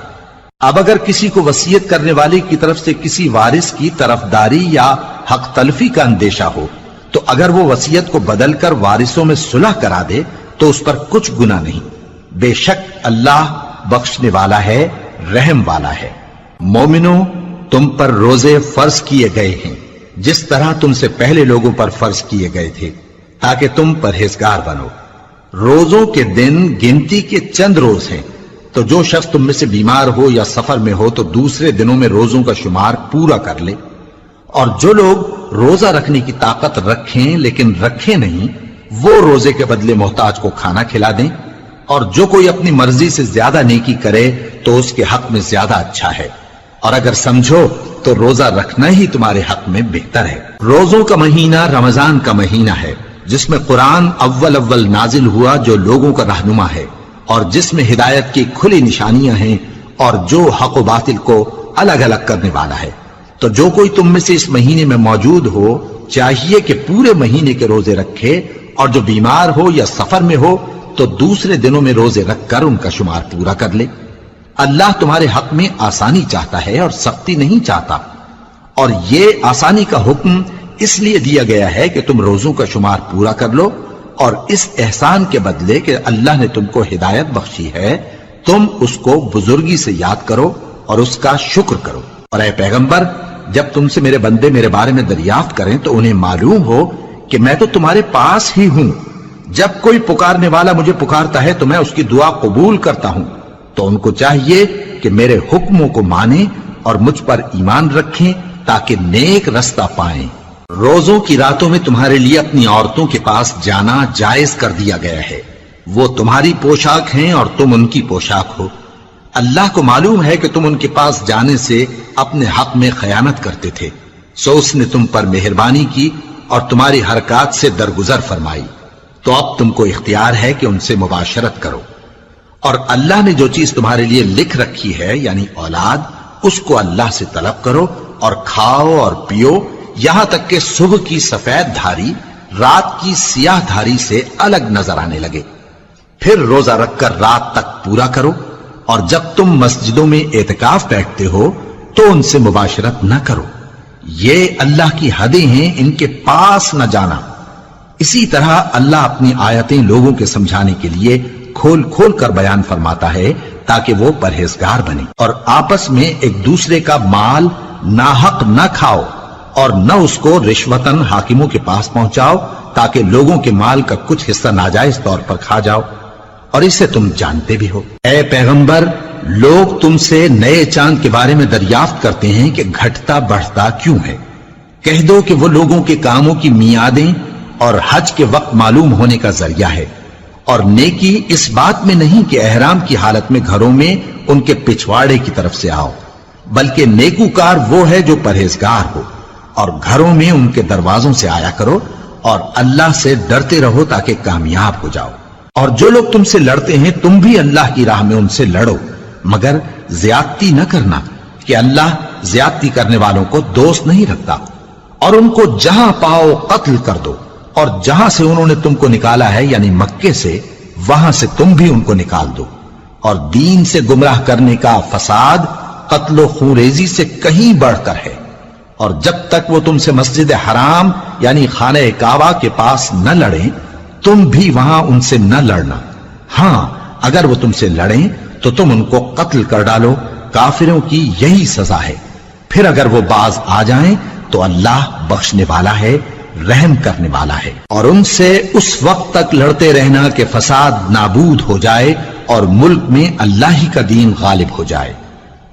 Speaker 1: اب اگر کسی کو وصیت کرنے والے کی طرف سے کسی وارث کی طرفداری یا حق تلفی کا اندیشہ ہو تو اگر وہ وصیت کو بدل کر وارثوں میں صلح کرا دے تو اس پر کچھ گناہ نہیں، بے شک اللہ بخشنے والا ہے، رحم والا ہے۔ مومنوں، تم پر روزے فرض کیے گئے ہیں جس طرح تم سے پہلے لوگوں پر فرض کیے گئے تھے تاکہ تم پرہیزگار بنو۔ روزوں کے دن گنتی کے چند روز ہیں، تو جو شخص تم میں سے بیمار ہو یا سفر میں ہو تو دوسرے دنوں میں روزوں کا شمار پورا کر لے۔ اور جو لوگ روزہ رکھنے کی طاقت رکھیں لیکن رکھیں نہیں، وہ روزے کے بدلے محتاج کو کھانا کھلا دیں۔ اور جو کوئی اپنی مرضی سے زیادہ نیکی کرے تو اس کے حق میں زیادہ اچھا ہے، اور اگر سمجھو تو روزہ رکھنا ہی تمہارے حق میں بہتر ہے۔ روزوں کا مہینہ رمضان کا مہینہ ہے جس میں قرآن اول نازل ہوا جو لوگوں کا رہنما ہے، اور جس میں ہدایت کی کھلی نشانیاں ہیں، اور جو حق و باطل کو الگ الگ کرنے والا ہے۔ تو جو کوئی تم میں سے اس مہینے میں موجود ہو چاہیے کہ پورے مہینے کے روزے رکھے، اور جو بیمار ہو یا سفر میں ہو تو دوسرے دنوں میں روزے رکھ کر ان کا شمار پورا کر لے۔ اللہ تمہارے حق میں آسانی چاہتا ہے اور سختی نہیں چاہتا، اور یہ آسانی کا حکم اس لیے دیا گیا ہے کہ تم روزوں کا شمار پورا کر لو، اور اس احسان کے بدلے کہ اللہ نے تم کو ہدایت بخشی ہے تم اس کو بزرگی سے یاد کرو اور اس کا شکر کرو۔ اور اے پیغمبر، جب تم سے میرے بندے میرے بارے میں دریافت کریں تو انہیں معلوم ہو کہ میں تو تمہارے پاس ہی ہوں۔ جب کوئی پکارنے والا مجھے پکارتا ہے تو میں اس کی دعا قبول کرتا ہوں، تو ان کو چاہیے کہ میرے حکموں کو مانیں اور مجھ پر ایمان رکھیں تاکہ نیک رستہ پائیں۔ روزوں کی راتوں میں تمہارے لیے اپنی عورتوں کے پاس جانا جائز کر دیا گیا ہے، وہ تمہاری پوشاک ہیں اور تم ان کی پوشاک ہو۔ اللہ کو معلوم ہے کہ تم ان کے پاس جانے سے اپنے حق میں خیانت کرتے تھے، سو اس نے تم پر مہربانی کی اور تمہاری حرکات سے درگزر فرمائی، تو اب تم کو اختیار ہے کہ ان سے مباشرت کرو۔ اور اللہ نے جو چیز تمہارے لیے لکھ رکھی ہے یعنی اولاد، اس کو اللہ سے طلب کرو اور کھاؤ اور پیو یہاں تک کہ صبح کی سفید دھاری رات کی سیاہ دھاری سے الگ نظر آنے لگے، پھر روزہ رکھ کر رات تک پورا کرو۔ اور جب تم مسجدوں میں اعتکاف بیٹھتے ہو تو ان سے مباشرت نہ کرو، یہ اللہ کی حدیں ہیں، ان کے پاس نہ جانا۔ اسی طرح اللہ اپنی آیتیں لوگوں کے سمجھانے کے لیے کھول کھول کر بیان فرماتا ہے تاکہ وہ پرہیزگار بنے۔ اور آپس میں ایک دوسرے کا مال ناحق نہ کھاؤ اور نہ اس کو رشوتاً حاکموں کے پاس پہنچاؤ تاکہ لوگوں کے مال کا کچھ حصہ ناجائز طور پر کھا جاؤ، اور اسے تم جانتے بھی ہو۔ اے پیغمبر، لوگ تم سے نئے چاند کے بارے میں دریافت کرتے ہیں کہ گھٹتا بڑھتا کیوں ہے۔ کہہ دو کہ وہ لوگوں کے کاموں کی میعادیں اور حج کے وقت معلوم ہونے کا ذریعہ ہے، اور نیکی اس بات میں نہیں کہ احرام کی حالت میں گھروں میں ان کے پچھواڑے کی طرف سے آؤ، بلکہ نیکوکار وہ ہے جو پرہیزگار ہو، اور گھروں میں ان کے دروازوں سے آیا کرو، اور اللہ سے ڈرتے رہو تاکہ کامیاب ہو جاؤ۔ اور جو لوگ تم سے لڑتے ہیں تم بھی اللہ کی راہ میں ان سے لڑو، مگر زیادتی نہ کرنا کہ اللہ زیادتی کرنے والوں کو دوست نہیں رکھتا۔ اور ان کو جہاں پاؤ قتل کر دو، اور جہاں سے انہوں نے تم کو نکالا ہے یعنی مکے سے، وہاں سے تم بھی ان کو نکال دو۔ اور دین سے گمراہ کرنے کا فساد قتل و خونریزی سے کہیں بڑھ کر ہے۔ اور جب تک وہ تم سے مسجد حرام یعنی خانہ کعبہ کے پاس نہ لڑیں تم بھی وہاں ان سے نہ لڑنا۔ ہاں اگر وہ تم سے لڑیں تو تم ان کو قتل کر ڈالو، کافروں کی یہی سزا ہے۔ پھر اگر وہ باز آ جائیں تو اللہ بخشنے والا ہے، رحم کرنے والا ہے۔ اور ان سے اس وقت تک لڑتے رہنا کہ فساد نابود ہو جائے اور ملک میں اللہ ہی کا دین غالب ہو جائے۔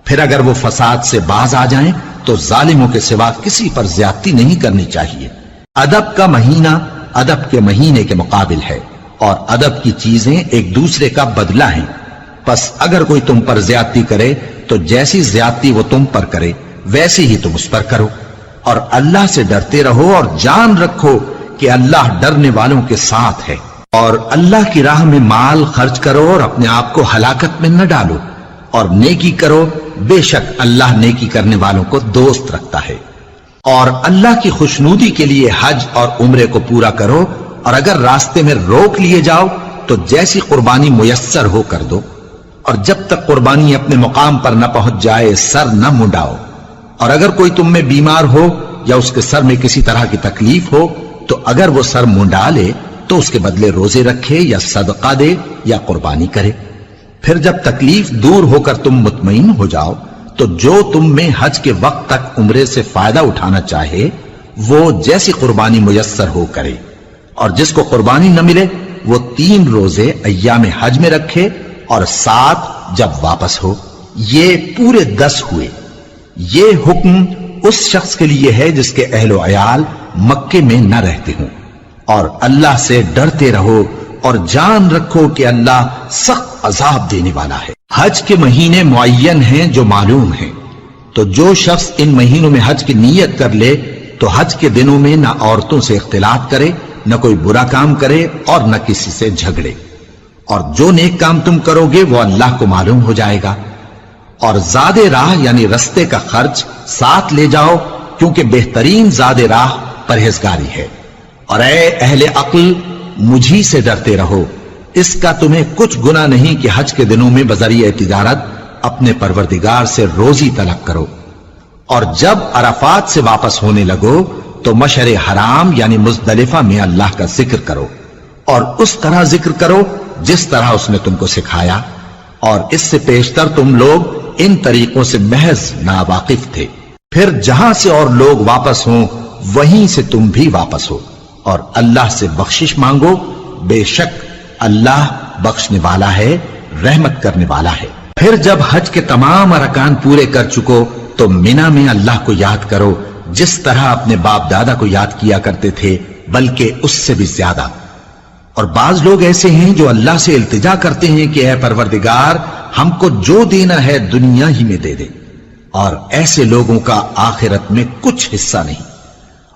Speaker 1: پھر اگر وہ فساد سے باز آ جائیں تو ظالموں کے سوا کسی پر زیادتی نہیں کرنی چاہیے۔ ادب کا مہینہ ادب کے مہینے کے مقابل ہے، اور ادب کی چیزیں ایک دوسرے کا بدلہ ہیں۔ پس اگر کوئی تم پر زیادتی کرے تو جیسی زیادتی وہ تم پر کرے ویسے ہی تم اس پر کرو۔ اور اللہ سے ڈرتے رہو اور جان رکھو کہ اللہ ڈرنے والوں کے ساتھ ہے۔ اور اللہ کی راہ میں مال خرچ کرو اور اپنے آپ کو ہلاکت میں نہ ڈالو، اور نیکی کرو، بے شک اللہ نیکی کرنے والوں کو دوست رکھتا ہے۔ اور اللہ کی خوشنودی کے لیے حج اور عمرے کو پورا کرو، اور اگر راستے میں روک لیے جاؤ تو جیسی قربانی میسر ہو کر دو، اور جب تک قربانی اپنے مقام پر نہ پہنچ جائے سر نہ منڈاؤ۔ اور اگر کوئی تم میں بیمار ہو یا اس کے سر میں کسی طرح کی تکلیف ہو تو اگر وہ سر منڈا لے تو اس کے بدلے روزے رکھے یا صدقہ دے یا قربانی کرے۔ پھر جب تکلیف دور ہو کر تم مطمئن ہو جاؤ تو جو تم میں حج کے وقت تک عمرے سے فائدہ اٹھانا چاہے وہ جیسی قربانی میسر ہو کرے، اور جس کو قربانی نہ ملے وہ 3 روزے ایام حج میں رکھے اور 7 جب واپس ہو۔ یہ پورے 10 ہوئے۔ یہ حکم اس شخص کے لیے ہے جس کے اہل و عیال مکے میں نہ رہتے ہوں۔ اور اللہ سے ڈرتے رہو اور جان رکھو کہ اللہ سخت عذاب دینے والا ہے۔ حج کے مہینے معین ہیں جو معلوم ہیں، تو جو شخص ان مہینوں میں حج کی نیت کر لے تو حج کے دنوں میں نہ عورتوں سے اختلاط کرے، نہ کوئی برا کام کرے اور نہ کسی سے جھگڑے۔ اور جو نیک کام تم کرو گے وہ اللہ کو معلوم ہو جائے گا۔ اور زاد راہ یعنی رستے کا خرچ ساتھ لے جاؤ، کیونکہ بہترین زاد راہ پرہیزگاری ہے۔ اور اے اہل عقل مجھی سے ڈرتے رہو، اس کا تمہیں کچھ گناہ نہیں کہ حج کے دنوں میں بذریعہ تجارت اپنے پروردگار سے روزی طلب کرو۔ اور جب عرفات سے واپس ہونے لگو تو مشعر حرام یعنی مزدلفہ میں اللہ کا ذکر کرو، اور اس طرح ذکر کرو جس طرح اس نے تم کو سکھایا، اور اس سے پیشتر تم لوگ ان طریقوں سے محض ناواقف تھے۔ پھر جہاں سے اور لوگ واپس ہوں وہیں سے تم بھی واپس ہو، اور اللہ سے بخشش مانگو، بے شک اللہ بخشنے والا ہے، رحمت کرنے والا ہے۔ پھر جب حج کے تمام ارکان پورے کر چکو تو مینا میں اللہ کو یاد کرو جس طرح اپنے باپ دادا کو یاد کیا کرتے تھے، بلکہ اس سے بھی زیادہ۔ اور بعض لوگ ایسے ہیں جو اللہ سے التجا کرتے ہیں کہ اے پروردگار ہم کو جو دینا ہے دنیا ہی میں دے دے، اور ایسے لوگوں کا آخرت میں کچھ حصہ نہیں۔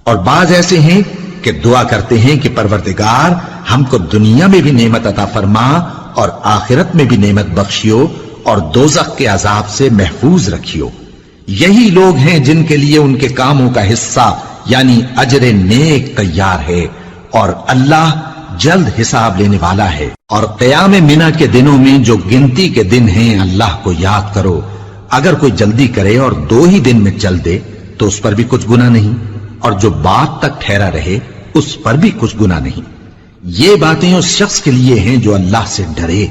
Speaker 1: اور بعض ایسے ہیں کہ دعا کرتے ہیں کہ پروردگار ہم کو دنیا میں بھی نعمت عطا فرما اور آخرت میں بھی نعمت بخشیو اور دوزخ کے عذاب سے محفوظ رکھیو۔ یہی لوگ ہیں جن کے لیے ان کے کاموں کا حصہ یعنی اجر نیک تیار ہے، اور اللہ جلد حساب لینے والا ہے۔ اور قیام منی کے دنوں میں جو گنتی کے دن ہیں اللہ کو یاد کرو۔ اگر کوئی جلدی کرے اور 2 ہی دن میں چل دے تو اس پر بھی کچھ گناہ نہیں، اور جو بات تک ٹھہرا رہے اس پر بھی کچھ گناہ نہیں۔ یہ باتیں اس شخص کے لیے ہیں جو اللہ سے ڈرے،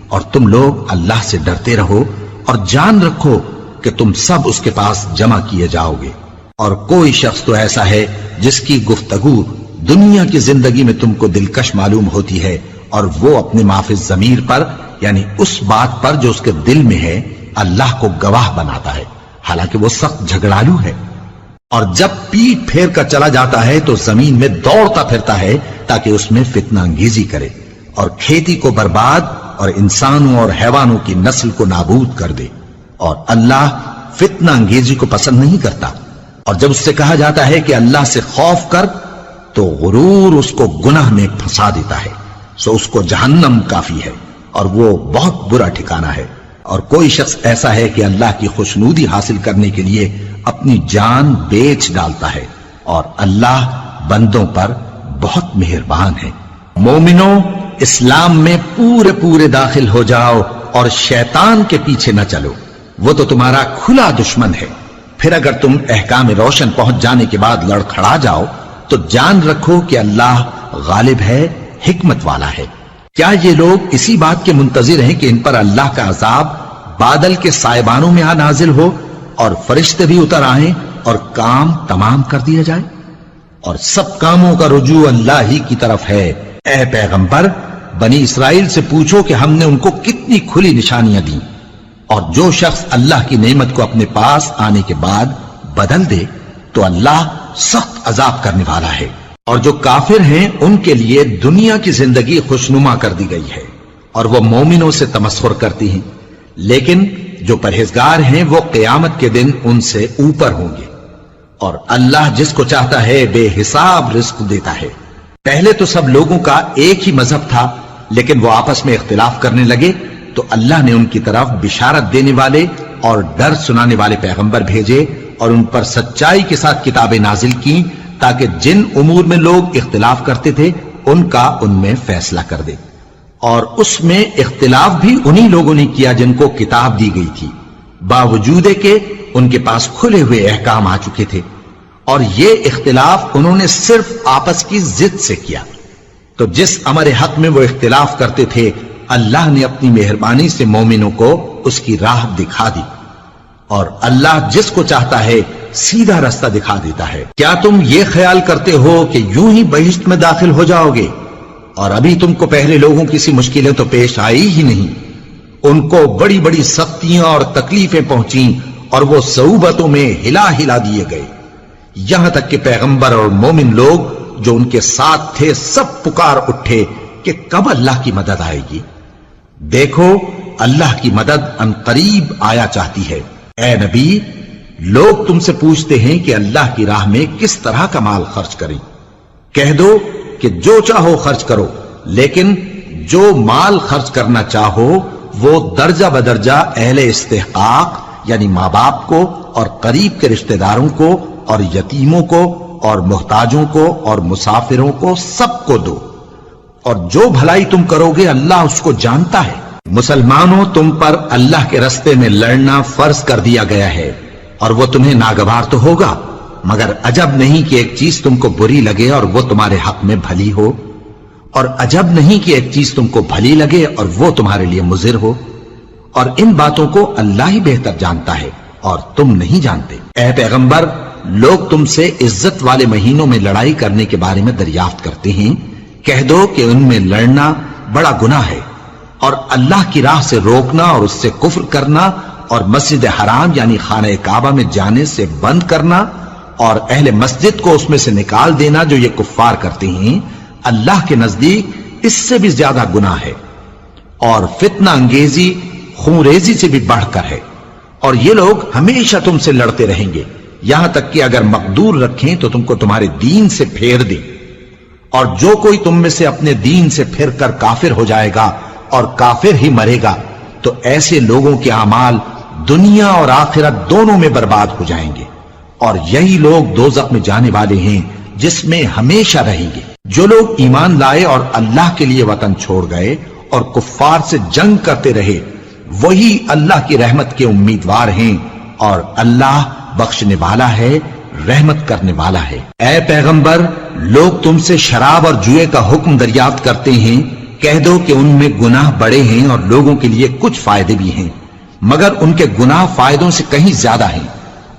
Speaker 1: اور تم لوگ اللہ سے ڈرتے رہو اور جان رکھو کہ تم سب اس کے پاس جمع کیے جاؤ گے۔ اور کوئی شخص تو ایسا ہے جس کی گفتگو دنیا کی زندگی میں تم کو دلکش معلوم ہوتی ہے، اور وہ اپنے معافی ضمیر پر یعنی اس بات پر جو اس کے دل میں ہے اللہ کو گواہ بناتا ہے، حالانکہ وہ سخت جھگڑالو ہے۔ اور جب پیٹ پھیر کر چلا جاتا ہے تو زمین میں دوڑتا پھرتا ہے تاکہ اس میں فتنہ انگیزی کرے اور کھیتی کو برباد اور انسانوں اور حیوانوں کی نسل کو نابود کر دے، اور اللہ فتنہ انگیزی کو پسند نہیں کرتا۔ اور جب اس سے کہا جاتا ہے کہ اللہ سے خوف کر تو غرور اس کو گناہ میں پھنسا دیتا ہے، سو اس کو جہنم کافی ہے اور وہ بہت برا ٹھکانہ ہے۔ اور کوئی شخص ایسا ہے کہ اللہ کی خوشنودی حاصل کرنے کے لیے اپنی جان بیچ ڈالتا ہے، اور اللہ بندوں پر بہت مہربان ہے۔ مومنوں، اسلام میں پورے پورے داخل ہو جاؤ اور شیطان کے پیچھے نہ چلو، وہ تو تمہارا کھلا دشمن ہے۔ پھر اگر تم احکام روشن پہنچ جانے کے بعد لڑکھڑا جاؤ تو جان رکھو کہ اللہ غالب ہے، حکمت والا ہے۔ کیا یہ لوگ اسی بات کے منتظر ہیں کہ ان پر اللہ کا عذاب بادل کے سائبانوں میں آ نازل ہو اور فرشتے بھی اتر آئیں اور کام تمام کر دیا جائے؟ اور سب کاموں کا رجوع اللہ ہی کی طرف ہے۔ اے پیغمبر، بنی اسرائیل سے پوچھو کہ ہم نے ان کو کتنی کھلی نشانیاں دیں، اور جو شخص اللہ کی نعمت کو اپنے پاس آنے کے بعد بدل دے تو اللہ سخت عذاب کرنے والا ہے۔ اور جو کافر ہیں ان کے لیے دنیا کی زندگی خوشنما کر دی گئی ہے اور وہ مومنوں سے تمسخر کرتی ہیں، لیکن جو پرہیزگار ہیں وہ قیامت کے دن ان سے اوپر ہوں گے۔ اور اللہ جس کو چاہتا ہے بے حساب رزق دیتا ہے۔ پہلے تو سب لوگوں کا ایک ہی مذہب تھا، لیکن وہ آپس میں اختلاف کرنے لگے تو اللہ نے ان کی طرف بشارت دینے والے اور ڈر سنانے والے پیغمبر بھیجے اور ان پر سچائی کے ساتھ کتابیں نازل کی، تاکہ جن امور میں لوگ اختلاف کرتے تھے ان کا ان میں فیصلہ کر دے۔ اور اس میں اختلاف بھی انہی لوگوں نے کیا جن کو کتاب دی گئی تھی، باوجود کہ ان کے پاس کھلے ہوئے احکام آ چکے تھے، اور یہ اختلاف انہوں نے صرف آپس کی ضد سے کیا۔ تو جس امر حق میں وہ اختلاف کرتے تھے اللہ نے اپنی مہربانی سے مومنوں کو اس کی راہ دکھا دی، اور اللہ جس کو چاہتا ہے سیدھا رستہ دکھا دیتا ہے۔ کیا تم یہ خیال کرتے ہو کہ یوں ہی بہشت میں داخل ہو جاؤ گے، اور ابھی تم کو پہلے لوگوں کی سی مشکلیں تو پیش آئی ہی نہیں؟ ان کو بڑی بڑی سختیاں اور تکلیفیں پہنچیں اور وہ صعوبتوں میں ہلا ہلا دیے گئے، یہاں تک کہ پیغمبر اور مومن لوگ جو ان کے ساتھ تھے سب پکار اٹھے کہ کب اللہ کی مدد آئے گی۔ دیکھو اللہ کی مدد ان قریب آیا چاہتی ہے۔ اے نبی، لوگ تم سے پوچھتے ہیں کہ اللہ کی راہ میں کس طرح کا مال خرچ کریں۔ کہہ دو کہ جو چاہو خرچ کرو، لیکن جو مال خرچ کرنا چاہو وہ درجہ بدرجہ اہل استحقاق یعنی ماں باپ کو اور قریب کے رشتہ داروں کو اور یتیموں کو اور محتاجوں کو اور مسافروں کو سب کو دو، اور جو بھلائی تم کرو گے اللہ اس کو جانتا ہے۔ مسلمانوں، تم پر اللہ کے رستے میں لڑنا فرض کر دیا گیا ہے، اور وہ تمہیں ناگوار تو ہوگا، مگر عجب نہیں کہ ایک چیز تم کو بری لگے اور وہ تمہارے حق میں بھلی ہو، اور عجب نہیں کہ ایک چیز تم کو بھلی لگے اور وہ تمہارے لیے مضر ہو، اور ان باتوں کو اللہ ہی بہتر جانتا ہے اور تم نہیں جانتے۔ اے پیغمبر، لوگ تم سے عزت والے مہینوں میں لڑائی کرنے کے بارے میں دریافت کرتے ہیں، کہہ دو کہ ان میں لڑنا بڑا گناہ ہے، اور اللہ کی راہ سے روکنا اور اس سے کفر کرنا اور مسجد حرام یعنی خانہ کعبہ میں جانے سے بند کرنا اور اہل مسجد کو اس میں سے نکال دینا جو یہ کفار کرتے ہیں، اللہ کے نزدیک اس سے بھی زیادہ گناہ ہے، اور فتنہ انگیزی خونریزی سے بھی بڑھ کر ہے۔ اور یہ لوگ ہمیشہ تم سے لڑتے رہیں گے، یہاں تک کہ اگر مقدور رکھیں تو تم کو تمہارے دین سے پھیر دیں، اور جو کوئی تم میں سے اپنے دین سے پھر کر کافر ہو جائے گا اور کافر ہی مرے گا تو ایسے لوگوں کے اعمال دنیا اور آخرت دونوں میں برباد ہو جائیں گے، اور یہی لوگ دوزخ میں جانے والے ہیں جس میں ہمیشہ رہیں گے۔ جو لوگ ایمان لائے اور اللہ کے لیے وطن چھوڑ گئے اور کفار سے جنگ کرتے رہے وہی اللہ کی رحمت کے امیدوار ہیں، اور اللہ بخشنے والا ہے، رحمت کرنے والا ہے۔ اے پیغمبر، لوگ تم سے شراب اور جوئے کا حکم دریافت کرتے ہیں، کہہ دو کہ ان میں گناہ بڑے ہیں اور لوگوں کے لیے کچھ فائدے بھی ہیں، مگر ان کے گناہ فائدوں سے کہیں زیادہ ہیں۔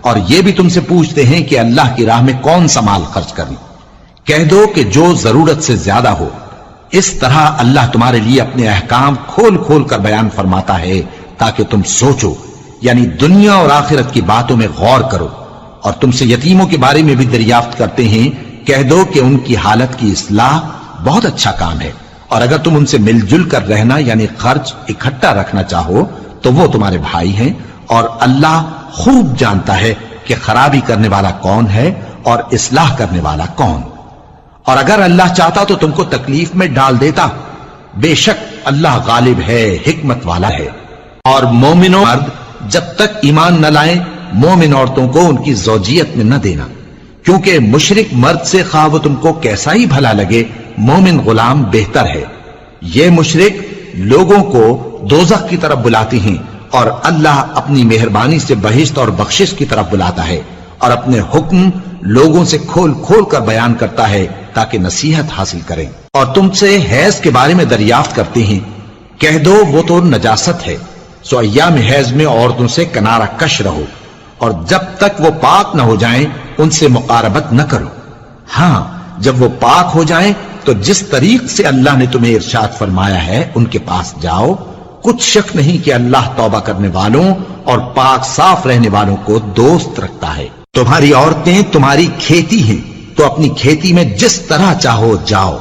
Speaker 1: اور یہ بھی تم سے پوچھتے ہیں کہ اللہ کی راہ میں کون سا مال خرچ کریں، کہہ دو کہ جو ضرورت سے زیادہ ہو۔ اس طرح اللہ تمہارے لیے اپنے احکام کھول کھول کر بیان فرماتا ہے تاکہ تم سوچو، یعنی دنیا اور آخرت کی باتوں میں غور کرو۔ اور تم سے یتیموں کے بارے میں بھی دریافت کرتے ہیں، کہہ دو کہ ان کی حالت کی اصلاح بہت اچھا کام ہے، اور اگر تم ان سے مل جل کر رہنا یعنی خرچ اکٹھا رکھنا چاہو تو وہ تمہارے بھائی ہیں، اور اللہ خوب جانتا ہے کہ خرابی کرنے والا کون ہے اور اصلاح کرنے والا کون۔ اور اگر اللہ چاہتا تو تم کو تکلیف میں ڈال دیتا، بے شک اللہ غالب ہے، حکمت والا ہے۔ اور مومنوں مرد جب تک ایمان نہ لائیں مومن عورتوں کو ان کی زوجیت میں نہ دینا، کیونکہ مشرک مرد سے خواہ وہ تم کو کیسا ہی بھلا لگے مومن غلام بہتر ہے۔ یہ مشرک لوگوں کو دوزخ کی طرف بلاتے ہیں، اور اللہ اپنی مہربانی سے بہشت اور بخشش کی طرف بلاتا ہے، اور اپنے حکم لوگوں سے کھول کھول کر بیان کرتا ہے تاکہ نصیحت حاصل کریں۔ اور تم سے حیض کے بارے میں دریافت کرتے ہیں، کہہ دو وہ تو نجاست ہے، سو ایام حیض میں عورتوں سے کنارہ کش رہو، اور جب تک وہ پاک نہ ہو جائیں ان سے مقاربت نہ کرو۔ ہاں جب وہ پاک ہو جائیں تو جس طریق سے اللہ نے تمہیں ارشاد فرمایا ہے ان کے پاس جاؤ، کچھ شک نہیں کہ اللہ توبہ کرنے والوں اور پاک صاف رہنے والوں کو دوست رکھتا ہے۔ تمہاری عورتیں تمہاری کھیتی ہیں، تو اپنی کھیتی میں جس طرح چاہو جاؤ،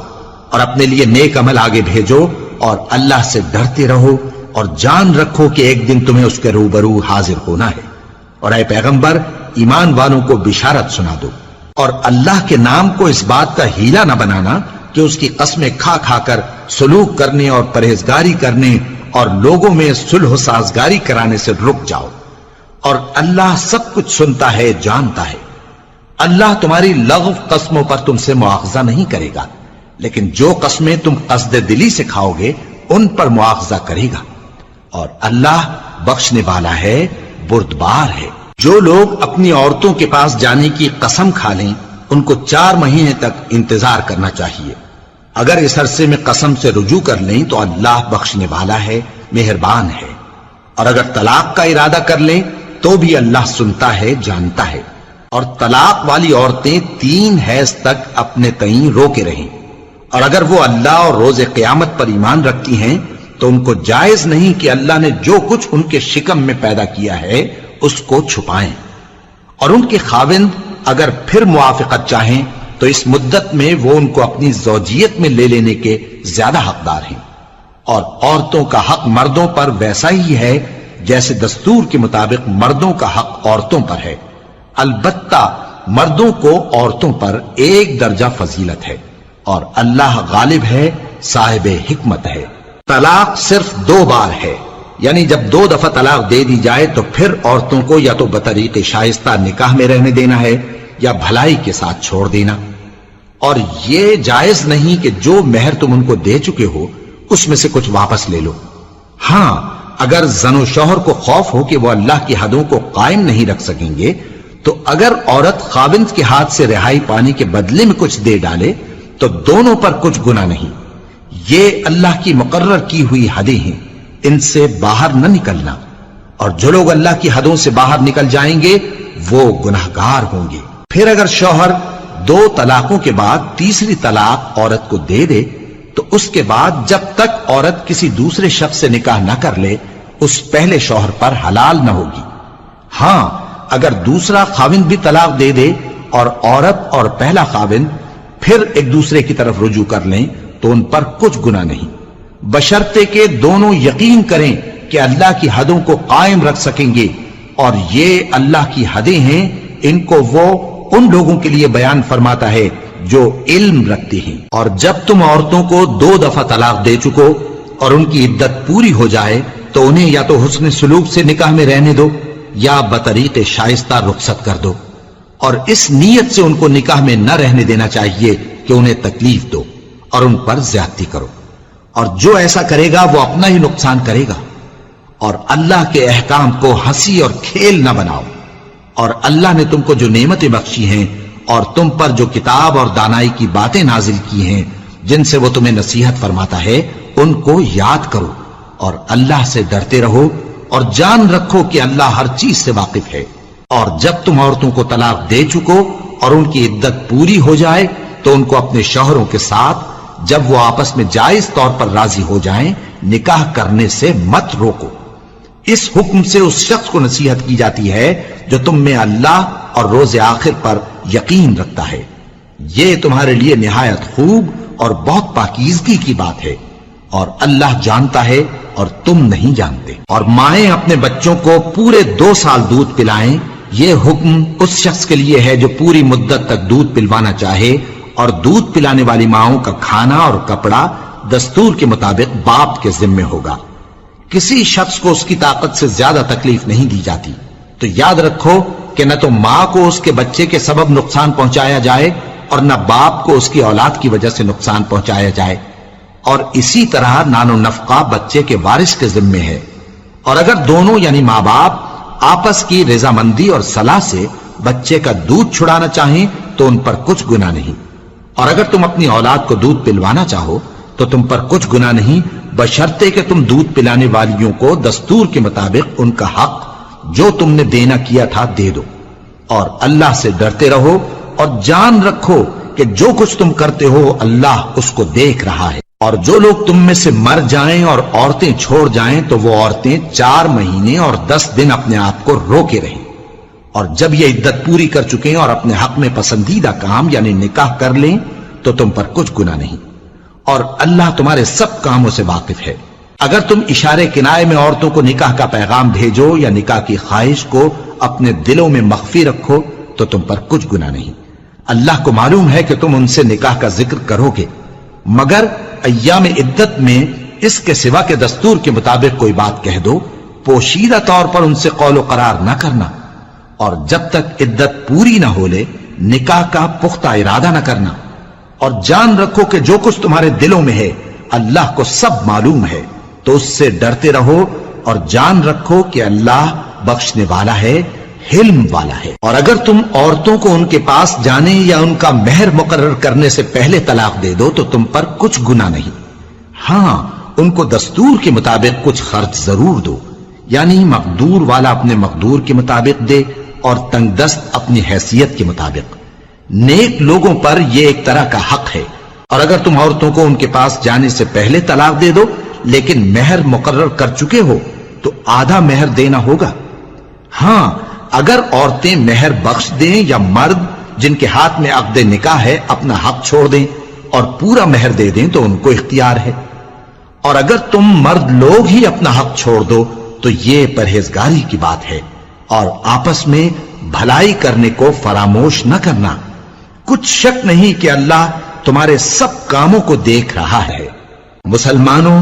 Speaker 1: اور اپنے لیے نیک عمل آگے بھیجو، اور اللہ سے ڈرتے رہو، اور جان رکھو کہ ایک دن تمہیں اس کے روبرو حاضر ہونا ہے۔ اور اے پیغمبر ایمان والوں کو بشارت سنا دو، اور اللہ کے نام کو اس بات کا ہیلا نہ بنانا کہ اس کی قسمیں کھا کھا کر سلوک کرنے اور پرہیزگاری کرنے اور لوگوں میں صلح و سازگاری کرانے سے رک جاؤ، اور اللہ سب کچھ سنتا ہے، جانتا ہے۔ اللہ تمہاری لغو قسموں پر تم سے مواخذہ نہیں کرے گا، لیکن جو قسمیں تم قصد دلی سے کھاؤ گے ان پر مواخذہ کرے گا، اور اللہ بخشنے والا ہے، بردبار ہے۔ جو لوگ اپنی عورتوں کے پاس جانے کی قسم کھا لیں ان کو 4 مہینے تک انتظار کرنا چاہیے۔ اگر اس عرصے میں قسم سے رجوع کر لیں تو اللہ بخشنے والا ہے، مہربان ہے۔ اور اگر طلاق کا ارادہ کر لیں تو بھی اللہ سنتا ہے، جانتا ہے۔ اور طلاق والی عورتیں 3 حیض تک اپنے تئیں روکے رہیں، اور اگر وہ اللہ اور روز قیامت پر ایمان رکھتی ہیں تو ان کو جائز نہیں کہ اللہ نے جو کچھ ان کے شکم میں پیدا کیا ہے اس کو چھپائیں۔ اور ان کے خاوند اگر پھر موافقت چاہیں تو اس مدت میں وہ ان کو اپنی زوجیت میں لے لینے کے زیادہ حقدار ہیں۔ اور عورتوں کا حق مردوں پر ویسا ہی ہے جیسے دستور کے مطابق مردوں کا حق عورتوں پر ہے، البتہ مردوں کو عورتوں پر 1 درجہ فضیلت ہے، اور اللہ غالب ہے، صاحب حکمت ہے۔ طلاق صرف 2 بار ہے، یعنی جب 2 دفعہ طلاق دے دی جائے تو پھر عورتوں کو یا تو بطریق شائستہ نکاح میں رہنے دینا ہے یا بھلائی کے ساتھ چھوڑ دینا۔ اور یہ جائز نہیں کہ جو مہر تم ان کو دے چکے ہو اس میں سے کچھ واپس لے لو۔ ہاں اگر زن و شوہر کو خوف ہو کہ وہ اللہ کی حدوں کو قائم نہیں رکھ سکیں گے تو اگر عورت خاوند کے ہاتھ سے رہائی پانے کے بدلے میں کچھ دے ڈالے تو دونوں پر کچھ گناہ نہیں۔ یہ اللہ کی مقرر کی ہوئی حدیں ہیں، ان سے باہر نہ نکلنا، اور جو لوگ اللہ کی حدوں سے باہر نکل جائیں گے وہ گناہگار ہوں گے۔ پھر اگر شوہر 2 طلاقوں کے بعد تیسری طلاق عورت کو دے دے تو اس کے بعد جب تک عورت کسی دوسرے شخص سے نکاح نہ کر لے اس پہلے شوہر پر حلال نہ ہوگی۔ ہاں اگر دوسرا خاوند بھی طلاق دے دے اور عورت اور پہلا خاوند پھر ایک دوسرے کی طرف رجوع کر لیں تو ان پر کچھ گناہ نہیں، بشرطے کہ دونوں یقین کریں کہ اللہ کی حدوں کو قائم رکھ سکیں گے، اور یہ اللہ کی حدیں ہیں، ان کو وہ ان لوگوں کے لیے بیان فرماتا ہے جو علم رکھتے ہیں۔ اور جب تم عورتوں کو 2 دفعہ طلاق دے چکو اور ان کی عدت پوری ہو جائے تو انہیں یا تو حسن سلوک سے نکاح میں رہنے دو یا بطریق شائستہ رخصت کر دو، اور اس نیت سے ان کو نکاح میں نہ رہنے دینا چاہیے کہ انہیں تکلیف دو اور ان پر زیادتی کرو، اور جو ایسا کرے گا وہ اپنا ہی نقصان کرے گا۔ اور اللہ کے احکام کو ہنسی اور کھیل نہ بناؤ، اور اللہ نے تم کو جو نعمتیں بخشی ہیں اور تم پر جو کتاب اور دانائی کی باتیں نازل کی ہیں جن سے وہ تمہیں نصیحت فرماتا ہے ان کو یاد کرو، اور اللہ سے ڈرتے رہو، اور جان رکھو کہ اللہ ہر چیز سے واقف ہے۔ اور جب تم عورتوں کو طلاق دے چکو اور ان کی عدت پوری ہو جائے تو ان کو اپنے شوہروں کے ساتھ جب وہ آپس میں جائز طور پر راضی ہو جائیں نکاح کرنے سے مت روکو۔ اس حکم سے اس شخص کو نصیحت کی جاتی ہے جو تم میں اللہ اور روز آخر پر یقین رکھتا ہے۔ یہ تمہارے لیے نہایت خوب اور بہت پاکیزگی کی بات ہے، اور اللہ جانتا ہے اور تم نہیں جانتے۔ اور مائیں اپنے بچوں کو پورے 2 سال دودھ پلائیں، یہ حکم اس شخص کے لیے ہے جو پوری مدت تک دودھ پلوانا چاہے اور دودھ پلانے والی ماؤں کا کھانا اور کپڑا دستور کے مطابق باپ کے ذمے ہوگا۔ کسی شخص کو اس کی طاقت سے زیادہ تکلیف نہیں دی جاتی، تو یاد رکھو کہ نہ تو ماں کو اس کے بچے کے سبب نقصان پہنچایا جائے اور نہ باپ کو اس کی اولاد کی وجہ سے نقصان پہنچایا جائے، اور اسی طرح نان و نفقہ بچے کے وارث کے ذمے ہے۔ اور اگر دونوں یعنی ماں باپ آپس کی رضامندی اور صلاح سے بچے کا دودھ چھڑانا چاہیں تو ان پر کچھ گناہ نہیں، اور اگر تم اپنی اولاد کو دودھ پلوانا چاہو تو تم پر کچھ گناہ نہیں، بشرطے کہ تم دودھ پلانے والیوں کو دستور کے مطابق ان کا حق جو تم نے دینا کیا تھا دے دو، اور اللہ سے ڈرتے رہو اور جان رکھو کہ جو کچھ تم کرتے ہو اللہ اس کو دیکھ رہا ہے۔ اور جو لوگ تم میں سے مر جائیں اور عورتیں چھوڑ جائیں تو وہ عورتیں 4 مہینے اور 10 دن اپنے آپ کو روکے رہیں، اور جب یہ عدت پوری کر چکیں اور اپنے حق میں پسندیدہ کام یعنی نکاح کر لیں تو تم پر کچھ گناہ نہیں، اور اللہ تمہارے سب کاموں سے واقف ہے۔ اگر تم اشارے کنائے میں عورتوں کو نکاح کا پیغام بھیجو یا نکاح کی خواہش کو اپنے دلوں میں مخفی رکھو تو تم پر کچھ گناہ نہیں۔ اللہ کو معلوم ہے کہ تم ان سے نکاح کا ذکر کرو گے، مگر ایام عدت میں اس کے سوا کے دستور کے مطابق کوئی بات کہہ دو، پوشیدہ طور پر ان سے قول و قرار نہ کرنا، اور جب تک عدت پوری نہ ہو لے نکاح کا پختہ ارادہ نہ کرنا، اور جان رکھو کہ جو کچھ تمہارے دلوں میں ہے اللہ کو سب معلوم ہے، تو اس سے ڈرتے رہو اور جان رکھو کہ اللہ بخشنے والا ہے، حلم والا ہے۔ اور اگر تم عورتوں کو ان کے پاس جانے یا ان کا مہر مقرر کرنے سے پہلے طلاق دے دو تو تم پر کچھ گناہ نہیں، ہاں ان کو دستور کے مطابق کچھ خرچ ضرور دو، یعنی مقدور والا اپنے مقدور کے مطابق دے اور تنگ دست اپنی حیثیت کے مطابق۔ نیک لوگوں پر یہ ایک طرح کا حق ہے۔ اور اگر تم عورتوں کو ان کے پاس جانے سے پہلے طلاق دے دو لیکن مہر مقرر کر چکے ہو تو آدھا مہر دینا ہوگا، ہاں اگر عورتیں مہر بخش دیں یا مرد جن کے ہاتھ میں عقد نکاح ہے اپنا حق چھوڑ دیں اور پورا مہر دے دیں تو ان کو اختیار ہے۔ اور اگر تم مرد لوگ ہی اپنا حق چھوڑ دو تو یہ پرہیزگاری کی بات ہے، اور آپس میں بھلائی کرنے کو فراموش نہ کرنا، کچھ شک نہیں کہ اللہ تمہارے سب کاموں کو دیکھ رہا ہے۔ مسلمانوں،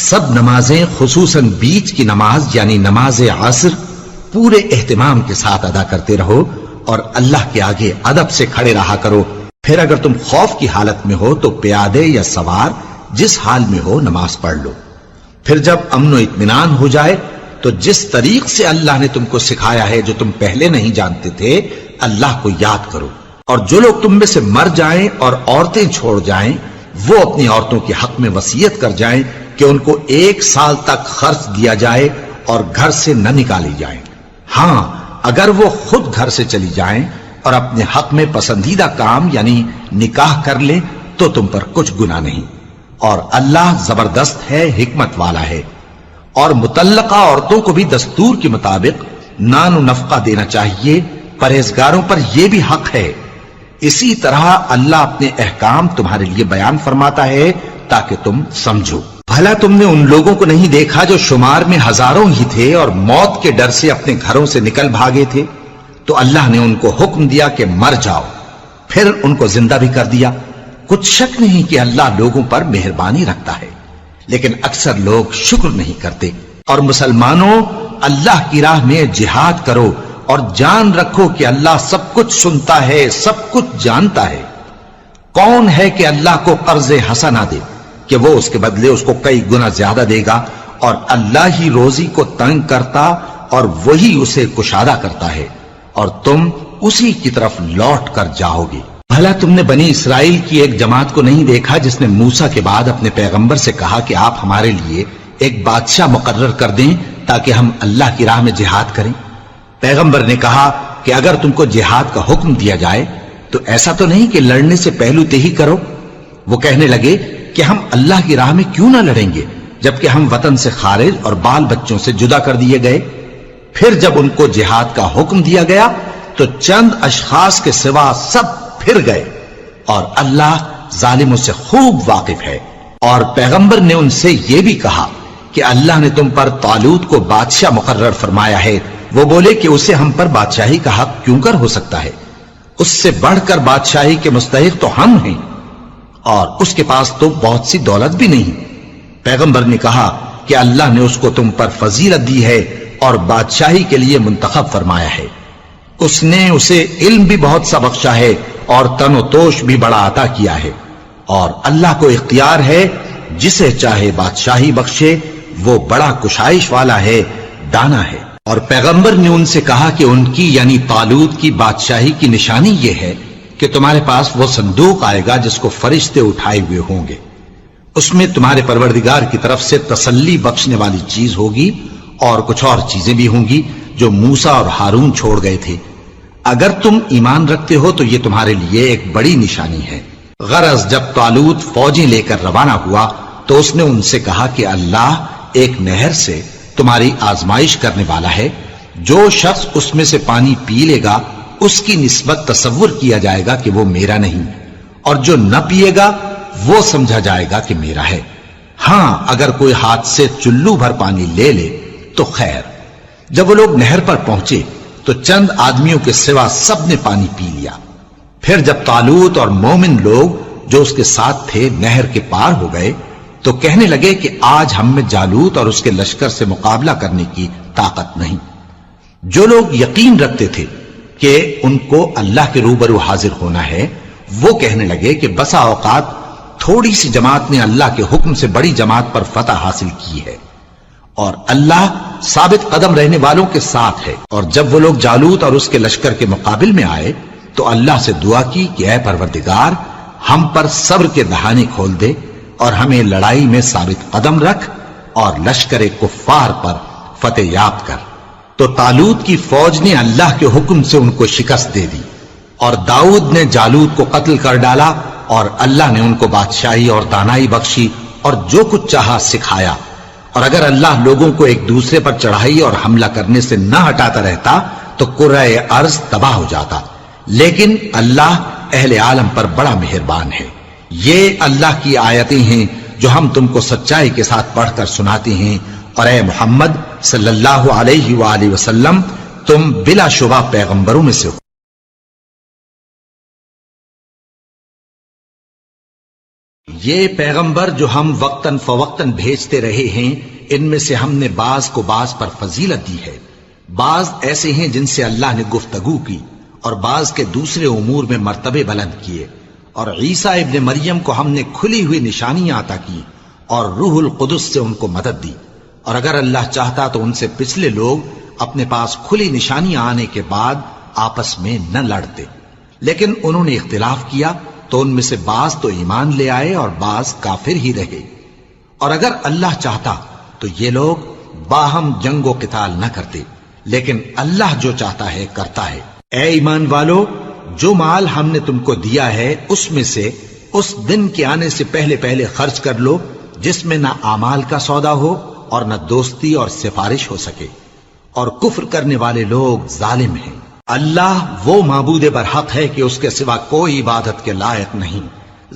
Speaker 1: سب نمازیں خصوصاً بیچ کی نماز یعنی نماز عصر پورے اہتمام کے ساتھ ادا کرتے رہو اور اللہ کے آگے ادب سے کھڑے رہا کرو۔ پھر اگر تم خوف کی حالت میں ہو تو پیادے یا سوار جس حال میں ہو نماز پڑھ لو۔ پھر جب امن و اطمینان ہو جائے تو جس طریق سے اللہ نے تم کو سکھایا ہے جو تم پہلے نہیں جانتے تھے اللہ کو یاد کرو۔ اور جو لوگ تم میں سے مر جائیں اور عورتیں چھوڑ جائیں وہ اپنی عورتوں کے حق میں وصیت کر جائیں کہ ان کو 1 سال تک خرچ دیا جائے اور گھر سے نہ نکالی جائیں، ہاں اگر وہ خود گھر سے چلی جائیں اور اپنے حق میں پسندیدہ کام یعنی نکاح کر لیں تو تم پر کچھ گناہ نہیں، اور اللہ زبردست ہے، حکمت والا ہے۔ اور مطلقہ عورتوں کو بھی دستور کے مطابق نان و نفقہ دینا چاہیے، پرہیزگاروں پر یہ بھی حق ہے۔ اسی طرح اللہ اپنے احکام تمہارے لیے بیان فرماتا ہے تاکہ تم سمجھو۔ بھلا تم نے ان لوگوں کو نہیں دیکھا جو شمار میں ہزاروں ہی تھے اور موت کے ڈر سے اپنے گھروں سے نکل بھاگے تھے، تو اللہ نے ان کو حکم دیا کہ مر جاؤ، پھر ان کو زندہ بھی کر دیا۔ کچھ شک نہیں کہ اللہ لوگوں پر مہربانی رکھتا ہے، لیکن اکثر لوگ شکر نہیں کرتے۔ اور مسلمانوں، اللہ کی راہ میں جہاد کرو اور جان رکھو کہ اللہ سب کچھ سنتا ہے، سب کچھ جانتا ہے۔ کون ہے کہ اللہ کو قرض حسنہ دے کہ وہ اس کے بدلے اس کو کئی گنا زیادہ دے گا، اور اللہ ہی روزی کو تنگ کرتا اور وہی اسے کشادہ کرتا ہے، اور تم اسی کی طرف لوٹ کر جاؤ گے۔ بھلا تم نے بنی اسرائیل کی ایک جماعت کو نہیں دیکھا جس نے موسیٰ کے بعد اپنے پیغمبر سے کہا کہ آپ ہمارے لیے ایک بادشاہ مقرر کر دیں تاکہ ہم اللہ کی راہ میں جہاد کریں؟ پیغمبر نے کہا کہ اگر تم کو جہاد کا حکم دیا جائے تو ایسا تو نہیں کہ لڑنے سے پہلو تہی کرو۔ وہ کہنے لگے کہ ہم اللہ کی راہ میں کیوں نہ لڑیں گے جبکہ ہم وطن سے خارج اور بال بچوں سے جدا کر دیے گئے۔ پھر جب ان کو جہاد کا حکم دیا گیا تو چند اشخاص کے سوا سب پھر گئے، اور اللہ ظالموں سے خوب واقف ہے۔ اور پیغمبر نے ان سے یہ بھی کہا کہ اللہ نے تم پر طالوت کو بادشاہ مقرر فرمایا ہے۔ وہ بولے کہ اسے ہم پر بادشاہی کا حق کیوں کر ہو سکتا ہے؟ اس سے بڑھ کر بادشاہی کے مستحق تو ہم ہیں، اور اس کے پاس تو بہت سی دولت بھی نہیں۔ پیغمبر نے کہا کہ اللہ نے اس کو تم پر فضیلت دی ہے اور بادشاہی کے لیے منتخب فرمایا ہے۔ اس نے اسے علم بھی بہت سا بخشا ہے اور تن و توش بھی بڑا عطا کیا ہے، اور اللہ کو اختیار ہے جسے چاہے بادشاہی بخشے، وہ بڑا کشائش والا ہے، دانا ہے۔ اور پیغمبر نے ان سے کہا کہ ان کی یعنی طالوت کی بادشاہی کی نشانی یہ ہے کہ تمہارے پاس وہ صندوق آئے گا جس کو فرشتے اٹھائے ہوئے ہوں گے، اس میں تمہارے پروردگار کی طرف سے تسلی بخشنے والی چیز ہوگی اور کچھ اور چیزیں بھی ہوں گی جو موسیٰ اور ہارون چھوڑ گئے تھے۔ اگر تم ایمان رکھتے ہو تو یہ تمہارے لیے ایک بڑی نشانی ہے۔ غرض جب طالوت فوجیں لے کر روانہ ہوا تو اس نے ان سے کہا کہ اللہ ایک نہر سے تمہاری آزمائش کرنے والا ہے، جو شخص اس میں سے پانی پی لے گا اس کی نسبت تصور کیا جائے گا کہ وہ میرا نہیں، اور جو نہ پیے گا وہ سمجھا جائے گا کہ میرا ہے۔ ہاں اگر کوئی ہاتھ سے چلو بھر پانی لے لے تو خیر۔ جب وہ لوگ نہر پر پہنچے تو چند آدمیوں کے سوا سب نے پانی پی لیا۔ پھر جب طالوت اور مومن لوگ جو اس کے ساتھ تھے نہر کے پار ہو گئے تو کہنے لگے کہ آج ہم میں جالوت اور اس کے لشکر سے مقابلہ کرنے کی طاقت نہیں۔ جو لوگ یقین رکھتے تھے کہ ان کو اللہ کے روبرو حاضر ہونا ہے، وہ کہنے لگے کہ بسا اوقات تھوڑی سی جماعت نے اللہ کے حکم سے بڑی جماعت پر فتح حاصل کی ہے، اور اللہ ثابت قدم رہنے والوں کے ساتھ ہے۔ اور جب وہ لوگ جالوت اور اس کے لشکر کے مقابل میں آئے تو اللہ سے دعا کی کہ اے پروردگار، ہم پر صبر کے دہانے کھول دے اور ہمیں لڑائی میں ثابت قدم رکھ اور لشکر کفار پر فتح یاب کر۔ تو طالوت کی فوج نے اللہ کے حکم سے ان کو شکست دے دی، اور داؤد نے جالوت کو قتل کر ڈالا، اور اللہ نے ان کو بادشاہی اور دانائی بخشی اور جو کچھ چاہا سکھایا۔ اور اگر اللہ لوگوں کو ایک دوسرے پر چڑھائی اور حملہ کرنے سے نہ ہٹاتا رہتا تو کرۂ ارض تباہ ہو جاتا، لیکن اللہ اہل عالم پر بڑا مہربان ہے۔ یہ اللہ کی آیتیں ہیں جو ہم تم کو سچائی کے ساتھ پڑھ کر سناتے ہیں، اور اے محمد صلی اللہ علیہ وآلہ وسلم تم بلا شبہ پیغمبروں میں سے ہو۔ یہ پیغمبر جو ہم وقتاً فوقتاً بھیجتے رہے ہیں، ان میں سے ہم نے بعض کو بعض پر فضیلت دی ہے۔ بعض ایسے ہیں جن سے اللہ نے گفتگو کی، اور بعض کے دوسرے امور میں مرتبے بلند کیے۔ اور عیسیٰ ابن مریم کو ہم نے کھلی ہوئی نشانیاں عطا کی اور روح القدس سے ان کو مدد دی، اور اگر اللہ چاہتا تو ان سے پچھلے لوگ اپنے پاس کھلی نشانیاں آنے کے بعد آپس میں نہ لڑتے، لیکن انہوں نے اختلاف کیا تو ان میں سے بعض تو ایمان لے آئے اور بعض کافر ہی رہے۔ اور اگر اللہ چاہتا تو یہ لوگ باہم جنگ و قتال نہ کرتے، لیکن اللہ جو چاہتا ہے کرتا ہے۔ اے ایمان والو، جو مال ہم نے تم کو دیا ہے اس میں سے اس دن کے آنے سے پہلے پہلے خرچ کر لو جس میں نہ اعمال کا سودا ہو اور نہ دوستی اور سفارش ہو سکے، اور کفر کرنے والے لوگ ظالم ہیں۔ اللہ وہ معبود برحق ہے کہ اس کے سوا کوئی عبادت کے لائق نہیں،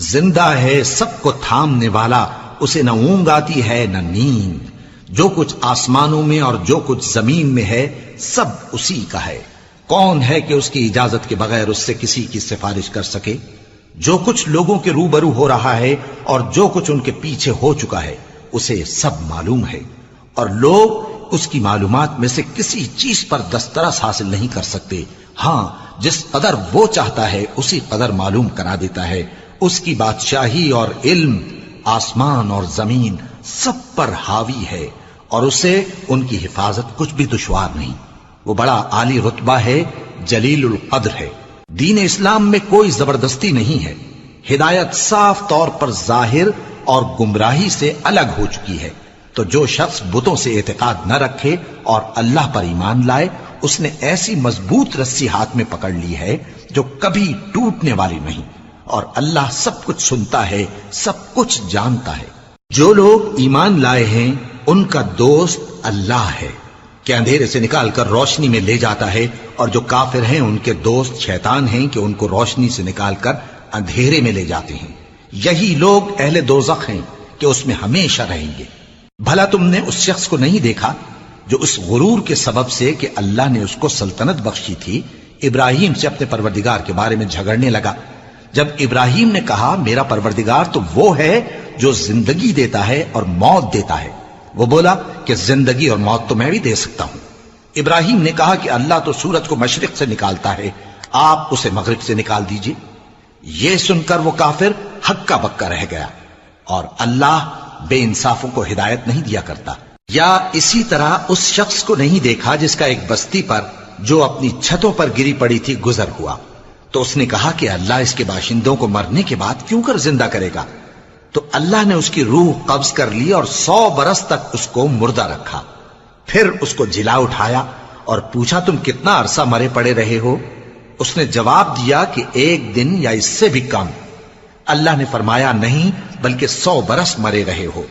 Speaker 1: زندہ ہے، سب کو تھامنے والا، اسے نہ اونگ آتی ہے نہ نیند۔ جو کچھ آسمانوں میں اور جو کچھ زمین میں ہے سب اسی کا ہے۔ کون ہے کہ اس کی اجازت کے بغیر اس سے کسی کی سفارش کر سکے؟ جو کچھ لوگوں کے روبرو ہو رہا ہے اور جو کچھ ان کے پیچھے ہو چکا ہے اسے سب معلوم ہے، اور لوگ اس کی معلومات میں سے کسی چیز پر دسترس حاصل نہیں کر سکتے۔ ہاں جس قدر وہ چاہتا ہے اسی قدر معلوم کرا دیتا ہے۔ اس کی بادشاہی اور علم آسمان اور زمین سب پر حاوی ہے، اور اسے ان کی حفاظت کچھ بھی دشوار نہیں۔ وہ بڑا عالی رتبہ ہے، جلیل القدر ہے۔ دین اسلام میں کوئی زبردستی نہیں ہے، ہدایت صاف طور پر ظاہر اور گمراہی سے الگ ہو چکی ہے۔ تو جو شخص بتوں سے اعتقاد نہ رکھے اور اللہ پر ایمان لائے، اس نے ایسی مضبوط رسی ہاتھ میں پکڑ لی ہے جو کبھی ٹوٹنے والی نہیں، اور اللہ سب کچھ سنتا ہے، سب کچھ جانتا ہے۔ جو لوگ ایمان لائے ہیں ان کا دوست اللہ ہے کہ اندھیرے سے نکال کر روشنی میں لے جاتا ہے، اور جو کافر ہیں ان کے دوست شیطان ہیں کہ ان کو روشنی سے نکال کر اندھیرے میں لے جاتے ہیں۔ یہی لوگ اہل دوزخ ہیں کہ اس میں ہمیشہ رہیں گے۔ بھلا تم نے اس شخص کو نہیں دیکھا جو اس غرور کے سبب سے کہ اللہ نے اس کو سلطنت بخشی تھی ابراہیم سے اپنے پروردگار کے بارے میں جھگڑنے لگا۔ جب ابراہیم نے کہا میرا پروردگار تو وہ ہے جو زندگی دیتا ہے اور موت دیتا ہے، وہ بولا کہ زندگی اور موت تو میں بھی دے سکتا ہوں۔ ابراہیم نے کہا کہ اللہ تو سورج کو مشرق سے نکالتا ہے، آپ اسے مغرب سے نکال دیجئے۔ یہ سن کر وہ کافر ہکا بکا رہ گیا، اور اللہ بے انصافوں کو ہدایت نہیں دیا کرتا۔ یا اسی طرح اس شخص کو نہیں دیکھا جس کا ایک بستی پر جو اپنی چھتوں پر گری پڑی تھی گزر ہوا، تو اس نے کہا کہ اللہ اس کے باشندوں کو مرنے کے بعد کیوں کر زندہ کرے گا؟ تو اللہ نے اس کی روح قبض کر لی اور 100 برس تک اس کو مردہ رکھا، پھر اس کو جلا اٹھایا اور پوچھا تم کتنا عرصہ مرے پڑے رہے ہو؟ اس نے جواب دیا کہ 1 دن یا اس سے بھی کم۔ اللہ نے فرمایا نہیں بلکہ 100 برس مرے رہے ہو،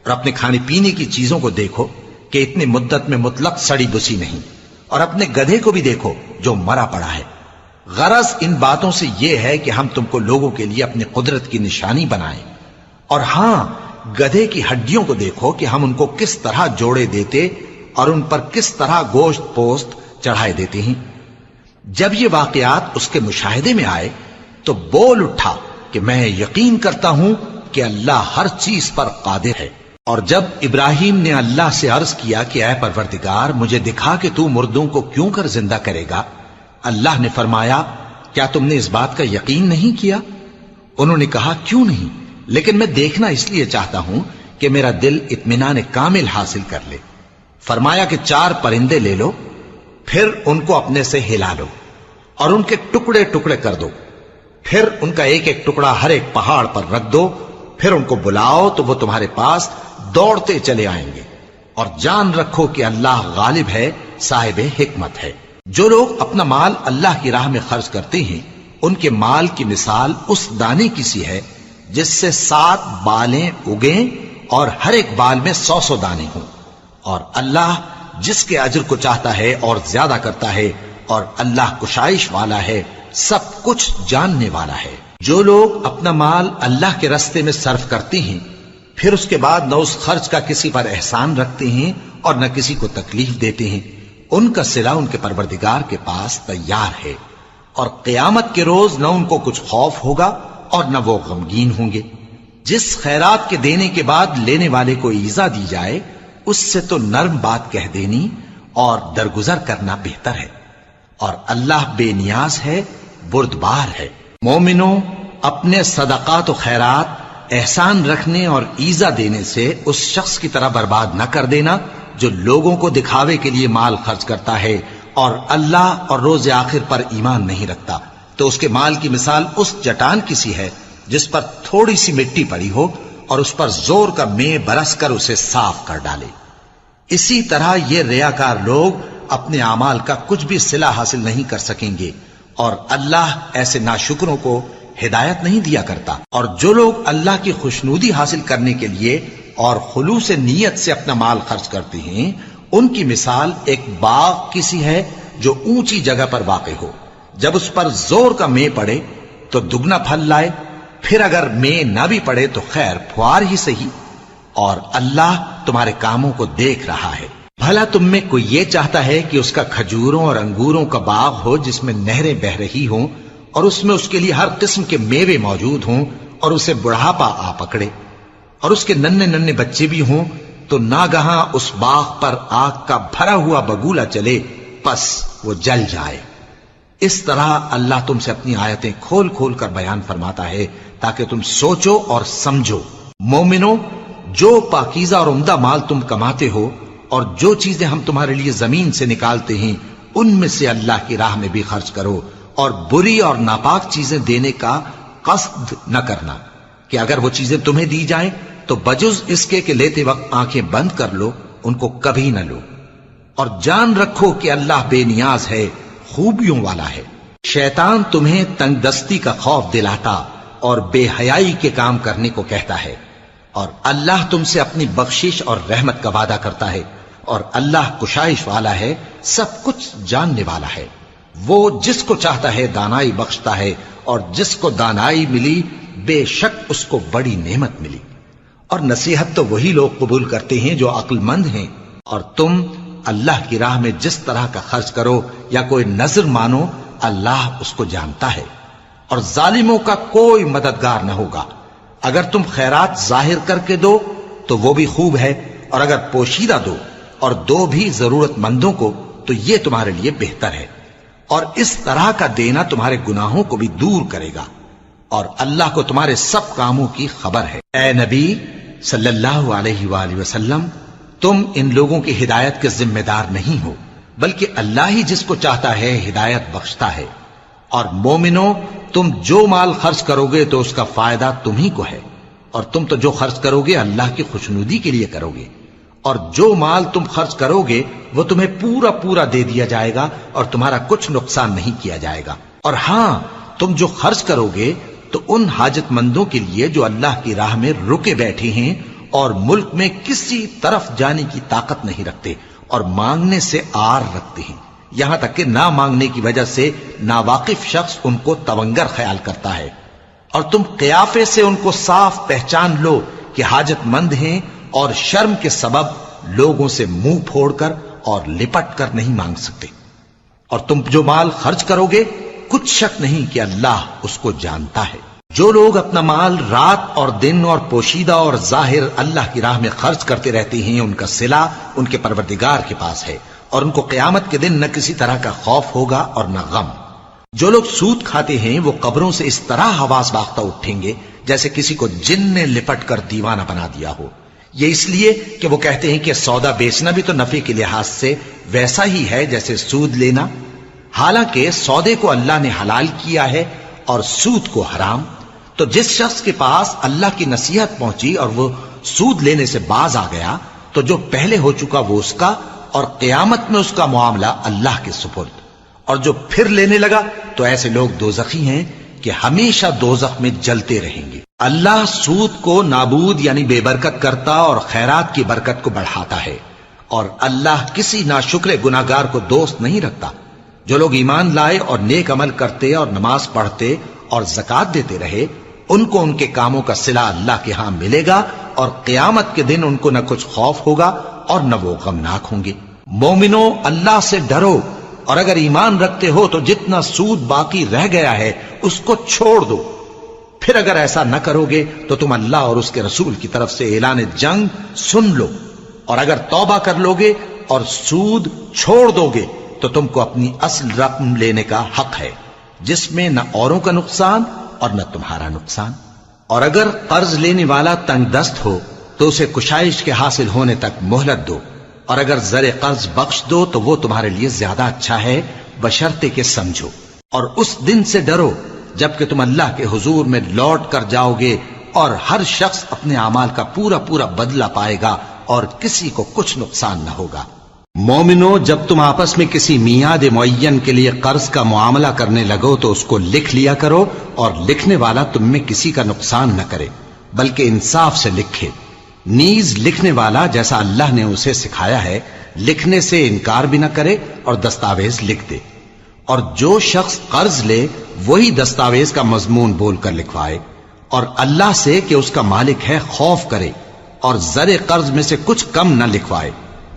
Speaker 1: اور اپنے کھانے پینے کی چیزوں کو دیکھو کہ اتنی مدت میں مطلق سڑی بسی نہیں، اور اپنے گدھے کو بھی دیکھو جو مرا پڑا ہے۔ غرض ان باتوں سے یہ ہے کہ ہم تم کو لوگوں کے لیے اپنی قدرت کی نشانی بنائیں، اور ہاں گدھے کی ہڈیوں کو دیکھو کہ ہم ان کو کس طرح جوڑے دیتے اور ان پر کس طرح گوشت پوست چڑھائے دیتے ہیں۔ جب یہ واقعات اس کے مشاہدے میں آئے تو بول اٹھا کہ میں یقین کرتا ہوں کہ اللہ ہر چیز پر قادر ہے۔ اور جب ابراہیم نے اللہ سے عرض کیا کہ اے پروردگار مجھے دکھا کہ تو مردوں کو کیوں کر زندہ کرے گا، اللہ نے فرمایا کیا تم نے اس بات کا یقین نہیں کیا؟ انہوں نے کہا کیوں نہیں، لیکن میں دیکھنا اس لیے چاہتا ہوں کہ میرا دل اطمینان کامل حاصل کر لے۔ فرمایا کہ 4 پرندے لے لو، پھر ان کو اپنے سے ہلا لو اور ان کے ٹکڑے ٹکڑے کر دو، پھر ان کا ایک ایک ٹکڑا ہر ایک پہاڑ پر رکھ دو، پھر ان کو بلاؤ تو وہ تمہارے پاس دوڑتے چلے آئیں گے، اور جان رکھو کہ اللہ غالب ہے، صاحب حکمت ہے۔ جو لوگ اپنا مال اللہ کی راہ میں خرچ کرتے ہیں ان کے مال کی مثال اس دانے کی سی ہے جس سے 7 بالیں اگیں اور ہر ایک بال میں 100 دانے ہوں، اور اللہ جس کے اجر کو چاہتا ہے اور زیادہ کرتا ہے، اور اللہ کشائش والا ہے، سب کچھ جاننے والا ہے۔ جو لوگ اپنا مال اللہ کے راستے میں صرف کرتے ہیں پھر اس کے بعد نہ اس خرچ کا کسی پر احسان رکھتے ہیں اور نہ کسی کو تکلیف دیتے ہیں، ان کا صلہ ان کے پروردگار کے پاس تیار ہے، اور قیامت کے روز نہ ان کو کچھ خوف ہوگا اور نہ وہ غمگین ہوں گے۔ جس خیرات کے دینے کے بعد لینے والے کو ایذا دی جائے اس سے تو نرم بات کہہ دینی اور درگزر کرنا بہتر ہے، اور اللہ بے نیاز ہے، بردبار ہے۔ مومنوں، اپنے صدقات و خیرات احسان رکھنے اور ایذا دینے سے اس شخص کی طرح برباد نہ کر دینا جو لوگوں کو دکھاوے کے لیے مال خرچ کرتا ہے اور اللہ اور روز آخر پر ایمان نہیں رکھتا، تو اس کے مال کی مثال اس چٹان کی سی ہے جس پر تھوڑی سی مٹی پڑی ہو اور اس پر زور کا مے برس کر اسے صاف کر ڈالے۔ اسی طرح یہ ریاکار لوگ اپنے اعمال کا کچھ بھی صلہ حاصل نہیں کر سکیں گے، اور اللہ ایسے ناشکروں کو ہدایت نہیں دیا کرتا۔ اور جو لوگ اللہ کی خوشنودی حاصل کرنے کے لیے اور خلوص نیت سے اپنا مال خرچ کرتے ہیں ان کی مثال ایک باغ کی سی ہے جو اونچی جگہ پر واقع ہو، جب اس پر زور کا مے پڑے تو دگنا پھل لائے، پھر اگر مے نہ بھی پڑے تو خیر پھوار ہی سہی، اور اللہ تمہارے کاموں کو دیکھ رہا ہے۔ بھلا تم میں کوئی یہ چاہتا ہے کہ اس کا کھجوروں اور انگوروں کا باغ ہو جس میں نہریں بہ رہی ہوں اور اس میں اس کے لیے ہر قسم کے میوے موجود ہوں، اور اسے بڑھاپا آ پکڑے اور اس کے ننھے ننھے بچے بھی ہوں، تو ناگہاں اس باغ پر آگ کا بھرا ہوا بگولا چلے، پس وہ جل جائے۔ اس طرح اللہ تم سے اپنی آیتیں کھول کھول کر بیان فرماتا ہے تاکہ تم سوچو اور سمجھو۔ مومنو، جو پاکیزہ اور عمدہ مال تم کماتے ہو اور جو چیزیں ہم تمہارے لیے زمین سے نکالتے ہیں ان میں سے اللہ کی راہ میں بھی خرچ کرو، اور بری اور ناپاک چیزیں دینے کا قصد نہ کرنا کہ اگر وہ چیزیں تمہیں دی جائیں تو بجز اس کے کہ لیتے وقت آنکھیں بند کر لو ان کو کبھی نہ لو، اور جان رکھو کہ اللہ بے نیاز ہے، خوبیوں والا ہے۔ شیطان تمہیں تنگ دستی کا خوف دلاتا اور بے حیائی کے کام کرنے کو کہتا ہے، اور اللہ تم سے اپنی بخشش اور رحمت کا وعدہ کرتا ہے، اور اللہ کشائش والا ہے، سب کچھ جاننے والا ہے۔ وہ جس کو چاہتا ہے دانائی بخشتا ہے، اور جس کو دانائی ملی بے شک اس کو بڑی نعمت ملی۔ اور نصیحت تو وہی لوگ قبول کرتے ہیں جو عقل مند ہیں، اور تم اللہ کی راہ میں جس طرح کا خرچ کرو یا کوئی نذر مانو اللہ اس کو جانتا ہے، اور ظالموں کا کوئی مددگار نہ ہوگا۔ اگر تم خیرات ظاہر کر کے دو تو وہ بھی خوب ہے، اور اگر پوشیدہ دو اور دو بھی ضرورت مندوں کو تو یہ تمہارے لیے بہتر ہے، اور اس طرح کا دینا تمہارے گناہوں کو بھی دور کرے گا، اور اللہ کو تمہارے سب کاموں کی خبر ہے۔ اے نبی صلی اللہ علیہ وآلہ وسلم، تم ان لوگوں کی ہدایت کے ذمہ دار نہیں ہو، بلکہ اللہ ہی جس کو چاہتا ہے ہدایت بخشتا ہے۔ اور مومنو، تم جو مال خرچ کرو گے تو اس کا فائدہ تمہیں کو ہے، اور تم تو جو خرچ کرو گے اللہ کی خوشنودی کے لیے کرو گے، اور جو مال تم خرچ کرو گے وہ تمہیں پورا پورا دے دیا جائے گا، اور تمہارا کچھ نقصان نہیں کیا جائے گا۔ اور ہاں، تم جو خرچ کرو گے تو ان حاجت مندوں کے لیے جو اللہ کی راہ میں رکے بیٹھے ہیں اور ملک میں کسی طرف جانے کی طاقت نہیں رکھتے اور مانگنے سے آر رکھتے ہیں، یہاں تک کہ نہ مانگنے کی وجہ سے ناواقف شخص ان کو تونگر خیال کرتا ہے، اور تم قیافے سے ان کو صاف پہچان لو کہ حاجت مند ہیں، اور شرم کے سبب لوگوں سے منہ پھوڑ کر اور لپٹ کر نہیں مانگ سکتے۔ اور تم جو مال خرچ کرو گے کچھ شک نہیں کہ اللہ اس کو جانتا ہے۔ جو لوگ اپنا مال رات اور دن اور پوشیدہ اور ظاہر اللہ کی راہ میں خرچ کرتے رہتے ہیں، ان کا صلہ ان کے پروردگار کے پاس ہے، اور ان کو قیامت کے دن نہ کسی طرح کا خوف ہوگا اور نہ غم۔ جو لوگ سود کھاتے ہیں وہ قبروں سے اس طرح حواس باختہ اٹھیں گے جیسے کسی کو جن نے لپٹ کر دیوانہ بنا دیا ہو، یہ اس لیے کہ وہ کہتے ہیں کہ سودا بیچنا بھی تو نفع کے لحاظ سے ویسا ہی ہے جیسے سود لینا، حالانکہ سودے کو اللہ نے حلال کیا ہے اور سود کو حرام۔ تو جس شخص کے پاس اللہ کی نصیحت پہنچی اور وہ سود لینے سے باز آ گیا تو جو پہلے ہو چکا وہ اس کا، اور قیامت میں اس کا معاملہ اللہ کے سپرد۔ اور جو پھر لینے لگا تو ایسے لوگ دوزخی ہیں کہ ہمیشہ دوزخ میں جلتے رہیں گے۔ اللہ سود کو نابود یعنی بے برکت کرتا اور خیرات کی برکت کو بڑھاتا ہے، اور اللہ کسی ناشکر گناہگار کو دوست نہیں رکھتا۔ جو لوگ ایمان لائے اور نیک عمل کرتے اور نماز پڑھتے اور زکوٰۃ دیتے رہے، ان کو ان کے کاموں کا صلہ اللہ کے ہاں ملے گا، اور قیامت کے دن ان کو نہ کچھ خوف ہوگا اور نہ وہ غمناک ہوں گے۔ مومنو، اللہ سے ڈرو، اور اگر ایمان رکھتے ہو تو جتنا سود باقی رہ گیا ہے اس کو چھوڑ دو۔ پھر اگر ایسا نہ کرو گے تو تم اللہ اور اس کے رسول کی طرف سے اعلان جنگ سن لو، اور اگر توبہ کر لو گے اور سود چھوڑ دو گے تو تم کو اپنی اصل رقم لینے کا حق ہے، جس میں نہ اوروں کا نقصان اور نہ تمہارا نقصان۔ اور اگر قرض لینے والا تنگ دست ہو تو اسے کشائش کے حاصل ہونے تک مہلت دو، اور اگر زر قرض بخش دو تو وہ تمہارے لیے زیادہ اچھا ہے، بشرطے کہ سمجھو۔ اور اس دن سے ڈرو جبکہ تم اللہ کے حضور میں لوٹ کر جاؤ گے، اور ہر شخص اپنے اعمال کا پورا پورا بدلہ پائے گا، اور کسی کو کچھ نقصان نہ ہوگا۔ مومنو، جب تم آپس میں کسی میعاد معین کے لیے قرض کا معاملہ کرنے لگو تو اس کو لکھ لیا کرو، اور لکھنے والا تم میں کسی کا نقصان نہ کرے بلکہ انصاف سے لکھے۔ نیز لکھنے والا جیسا اللہ نے اسے سکھایا ہے لکھنے سے انکار بھی نہ کرے اور دستاویز لکھ دے، اور جو شخص قرض لے وہی دستاویز کا مضمون بول کر لکھوائے، اور اللہ سے کہ اس کا مالک ہے خوف کرے، اور زر قرض میں سے کچھ کم نہ لکھوائے۔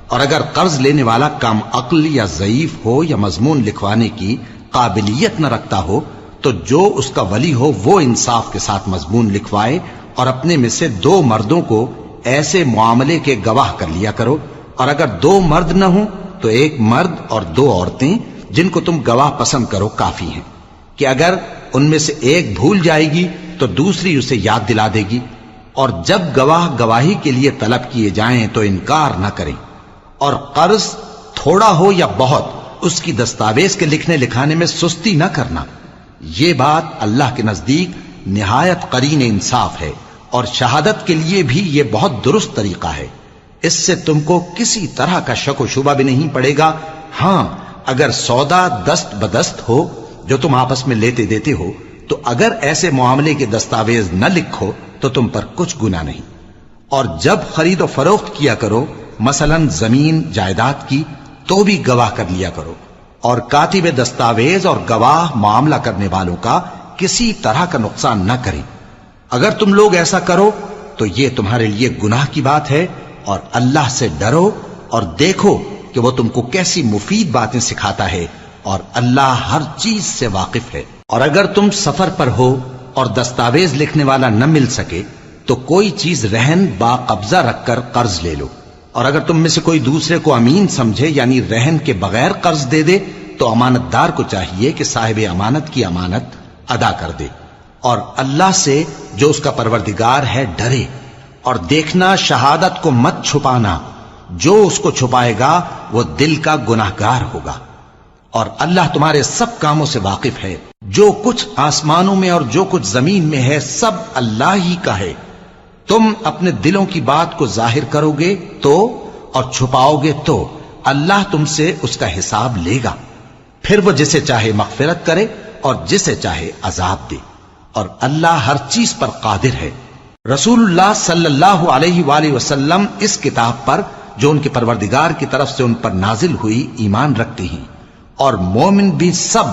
Speaker 1: اور اگر قرض لینے والا کم عقل یا ضعیف ہو یا مضمون لکھوانے کی قابلیت نہ رکھتا ہو تو جو اس کا ولی ہو وہ انصاف کے ساتھ مضمون لکھوائے، اور اپنے میں سے 2 مردوں کو ایسے معاملے کے گواہ کر لیا کرو، اور اگر 2 مرد نہ ہوں تو 1 مرد اور 2 عورتیں جن کو تم گواہ پسند کرو کافی ہیں، کہ اگر ان میں سے ایک بھول جائے گی تو دوسری اسے یاد دلا دے گی۔ اور جب گواہ گواہی کے لیے طلب کیے جائیں تو انکار نہ کریں، اور قرض تھوڑا ہو یا بہت اس کی دستاویز کے لکھنے لکھانے میں سستی نہ کرنا۔ یہ بات اللہ کے نزدیک نہایت قرین انصاف ہے، اور شہادت کے لیے بھی یہ بہت درست طریقہ ہے۔ اس سے تم کو کسی طرح کا شک و شبہ بھی نہیں پڑے گا۔ ہاں، اگر سودا دست بدست ہو جو تم آپس میں لیتے دیتے ہو تو اگر ایسے معاملے کے دستاویز نہ لکھو تو تم پر کچھ گناہ نہیں۔ اور جب خرید و فروخت کیا کرو، مثلا زمین جائیداد کی، تو بھی گواہ کر لیا کرو، اور کاتب دستاویز اور گواہ معاملہ کرنے والوں کا کسی طرح کا نقصان نہ کریں۔ اگر تم لوگ ایسا کرو تو یہ تمہارے لیے گناہ کی بات ہے، اور اللہ سے ڈرو اور دیکھو کہ وہ تم کو کیسی مفید باتیں سکھاتا ہے اور اللہ ہر چیز سے واقف ہے۔ اور اگر تم سفر پر ہو اور دستاویز لکھنے والا نہ مل سکے تو کوئی چیز رہن با قبضہ رکھ کر قرض لے لو، اور اگر تم میں سے کوئی دوسرے کو امین سمجھے یعنی رہن کے بغیر قرض دے دے تو امانت دار کو چاہیے کہ صاحب امانت کی امانت ادا کر دے، اور اللہ سے جو اس کا پروردگار ہے ڈرے، اور دیکھنا شہادت کو مت چھپانا، جو اس کو چھپائے گا وہ دل کا گناہگار ہوگا، اور اللہ تمہارے سب کاموں سے واقف ہے۔ جو کچھ آسمانوں میں اور جو کچھ زمین میں ہے سب اللہ ہی کا ہے۔ تم اپنے دلوں کی بات کو ظاہر کرو گے تو اور چھپاؤ گے تو اللہ تم سے اس کا حساب لے گا، پھر وہ جسے چاہے مغفرت کرے اور جسے چاہے عذاب دے، اور اللہ ہر چیز پر قادر ہے۔ رسول اللہ صلی اللہ علیہ وآلہ وسلم اس کتاب پر جو ان کے پروردگار کی طرف سے ان پر نازل ہوئی ایمان رکھتے ہیں، اور مومن بھی سب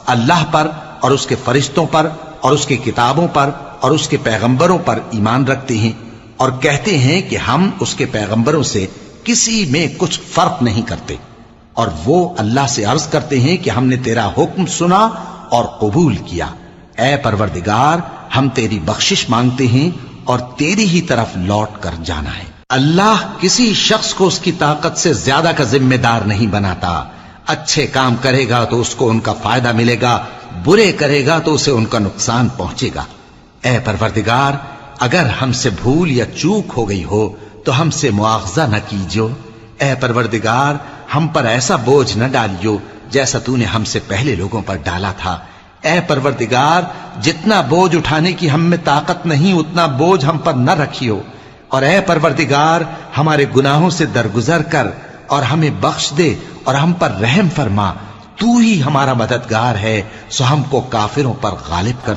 Speaker 1: اللہ پر اور اس کے فرشتوں پر اور اس کی کتابوں پر اور اس کے پیغمبروں پر ایمان رکھتے ہیں، اور کہتے ہیں کہ ہم اس کے پیغمبروں سے کسی میں کچھ فرق نہیں کرتے، اور وہ اللہ سے عرض کرتے ہیں کہ ہم نے تیرا حکم سنا اور قبول کیا، اے پروردگار ہم تیری بخشش مانگتے ہیں اور تیری ہی طرف لوٹ کر جانا ہے۔ اللہ کسی شخص کو اس کی طاقت سے زیادہ کا ذمہ دار نہیں بناتا، اچھے کام کرے گا تو اس کو ان کا فائدہ ملے گا، برے کرے گا تو اسے ان کا نقصان پہنچے گا۔ اے پروردگار اگر ہم سے بھول یا چوک ہو گئی ہو تو ہم سے مواخذہ نہ کیجو، اے پروردگار ہم پر ایسا بوجھ نہ ڈالیو جیسا تو نے ہم سے پہلے لوگوں پر ڈالا تھا، اے پروردگار جتنا بوجھ اٹھانے کی ہم میں طاقت نہیں اتنا بوجھ ہم پر نہ رکھیو، اور اے پروردگار ہمارے گناہوں سے درگزر کر اور ہمیں بخش دے اور ہم پر رحم فرما، تو ہی ہمارا مددگار ہے، سو ہم کو کافروں پر غالب کر۔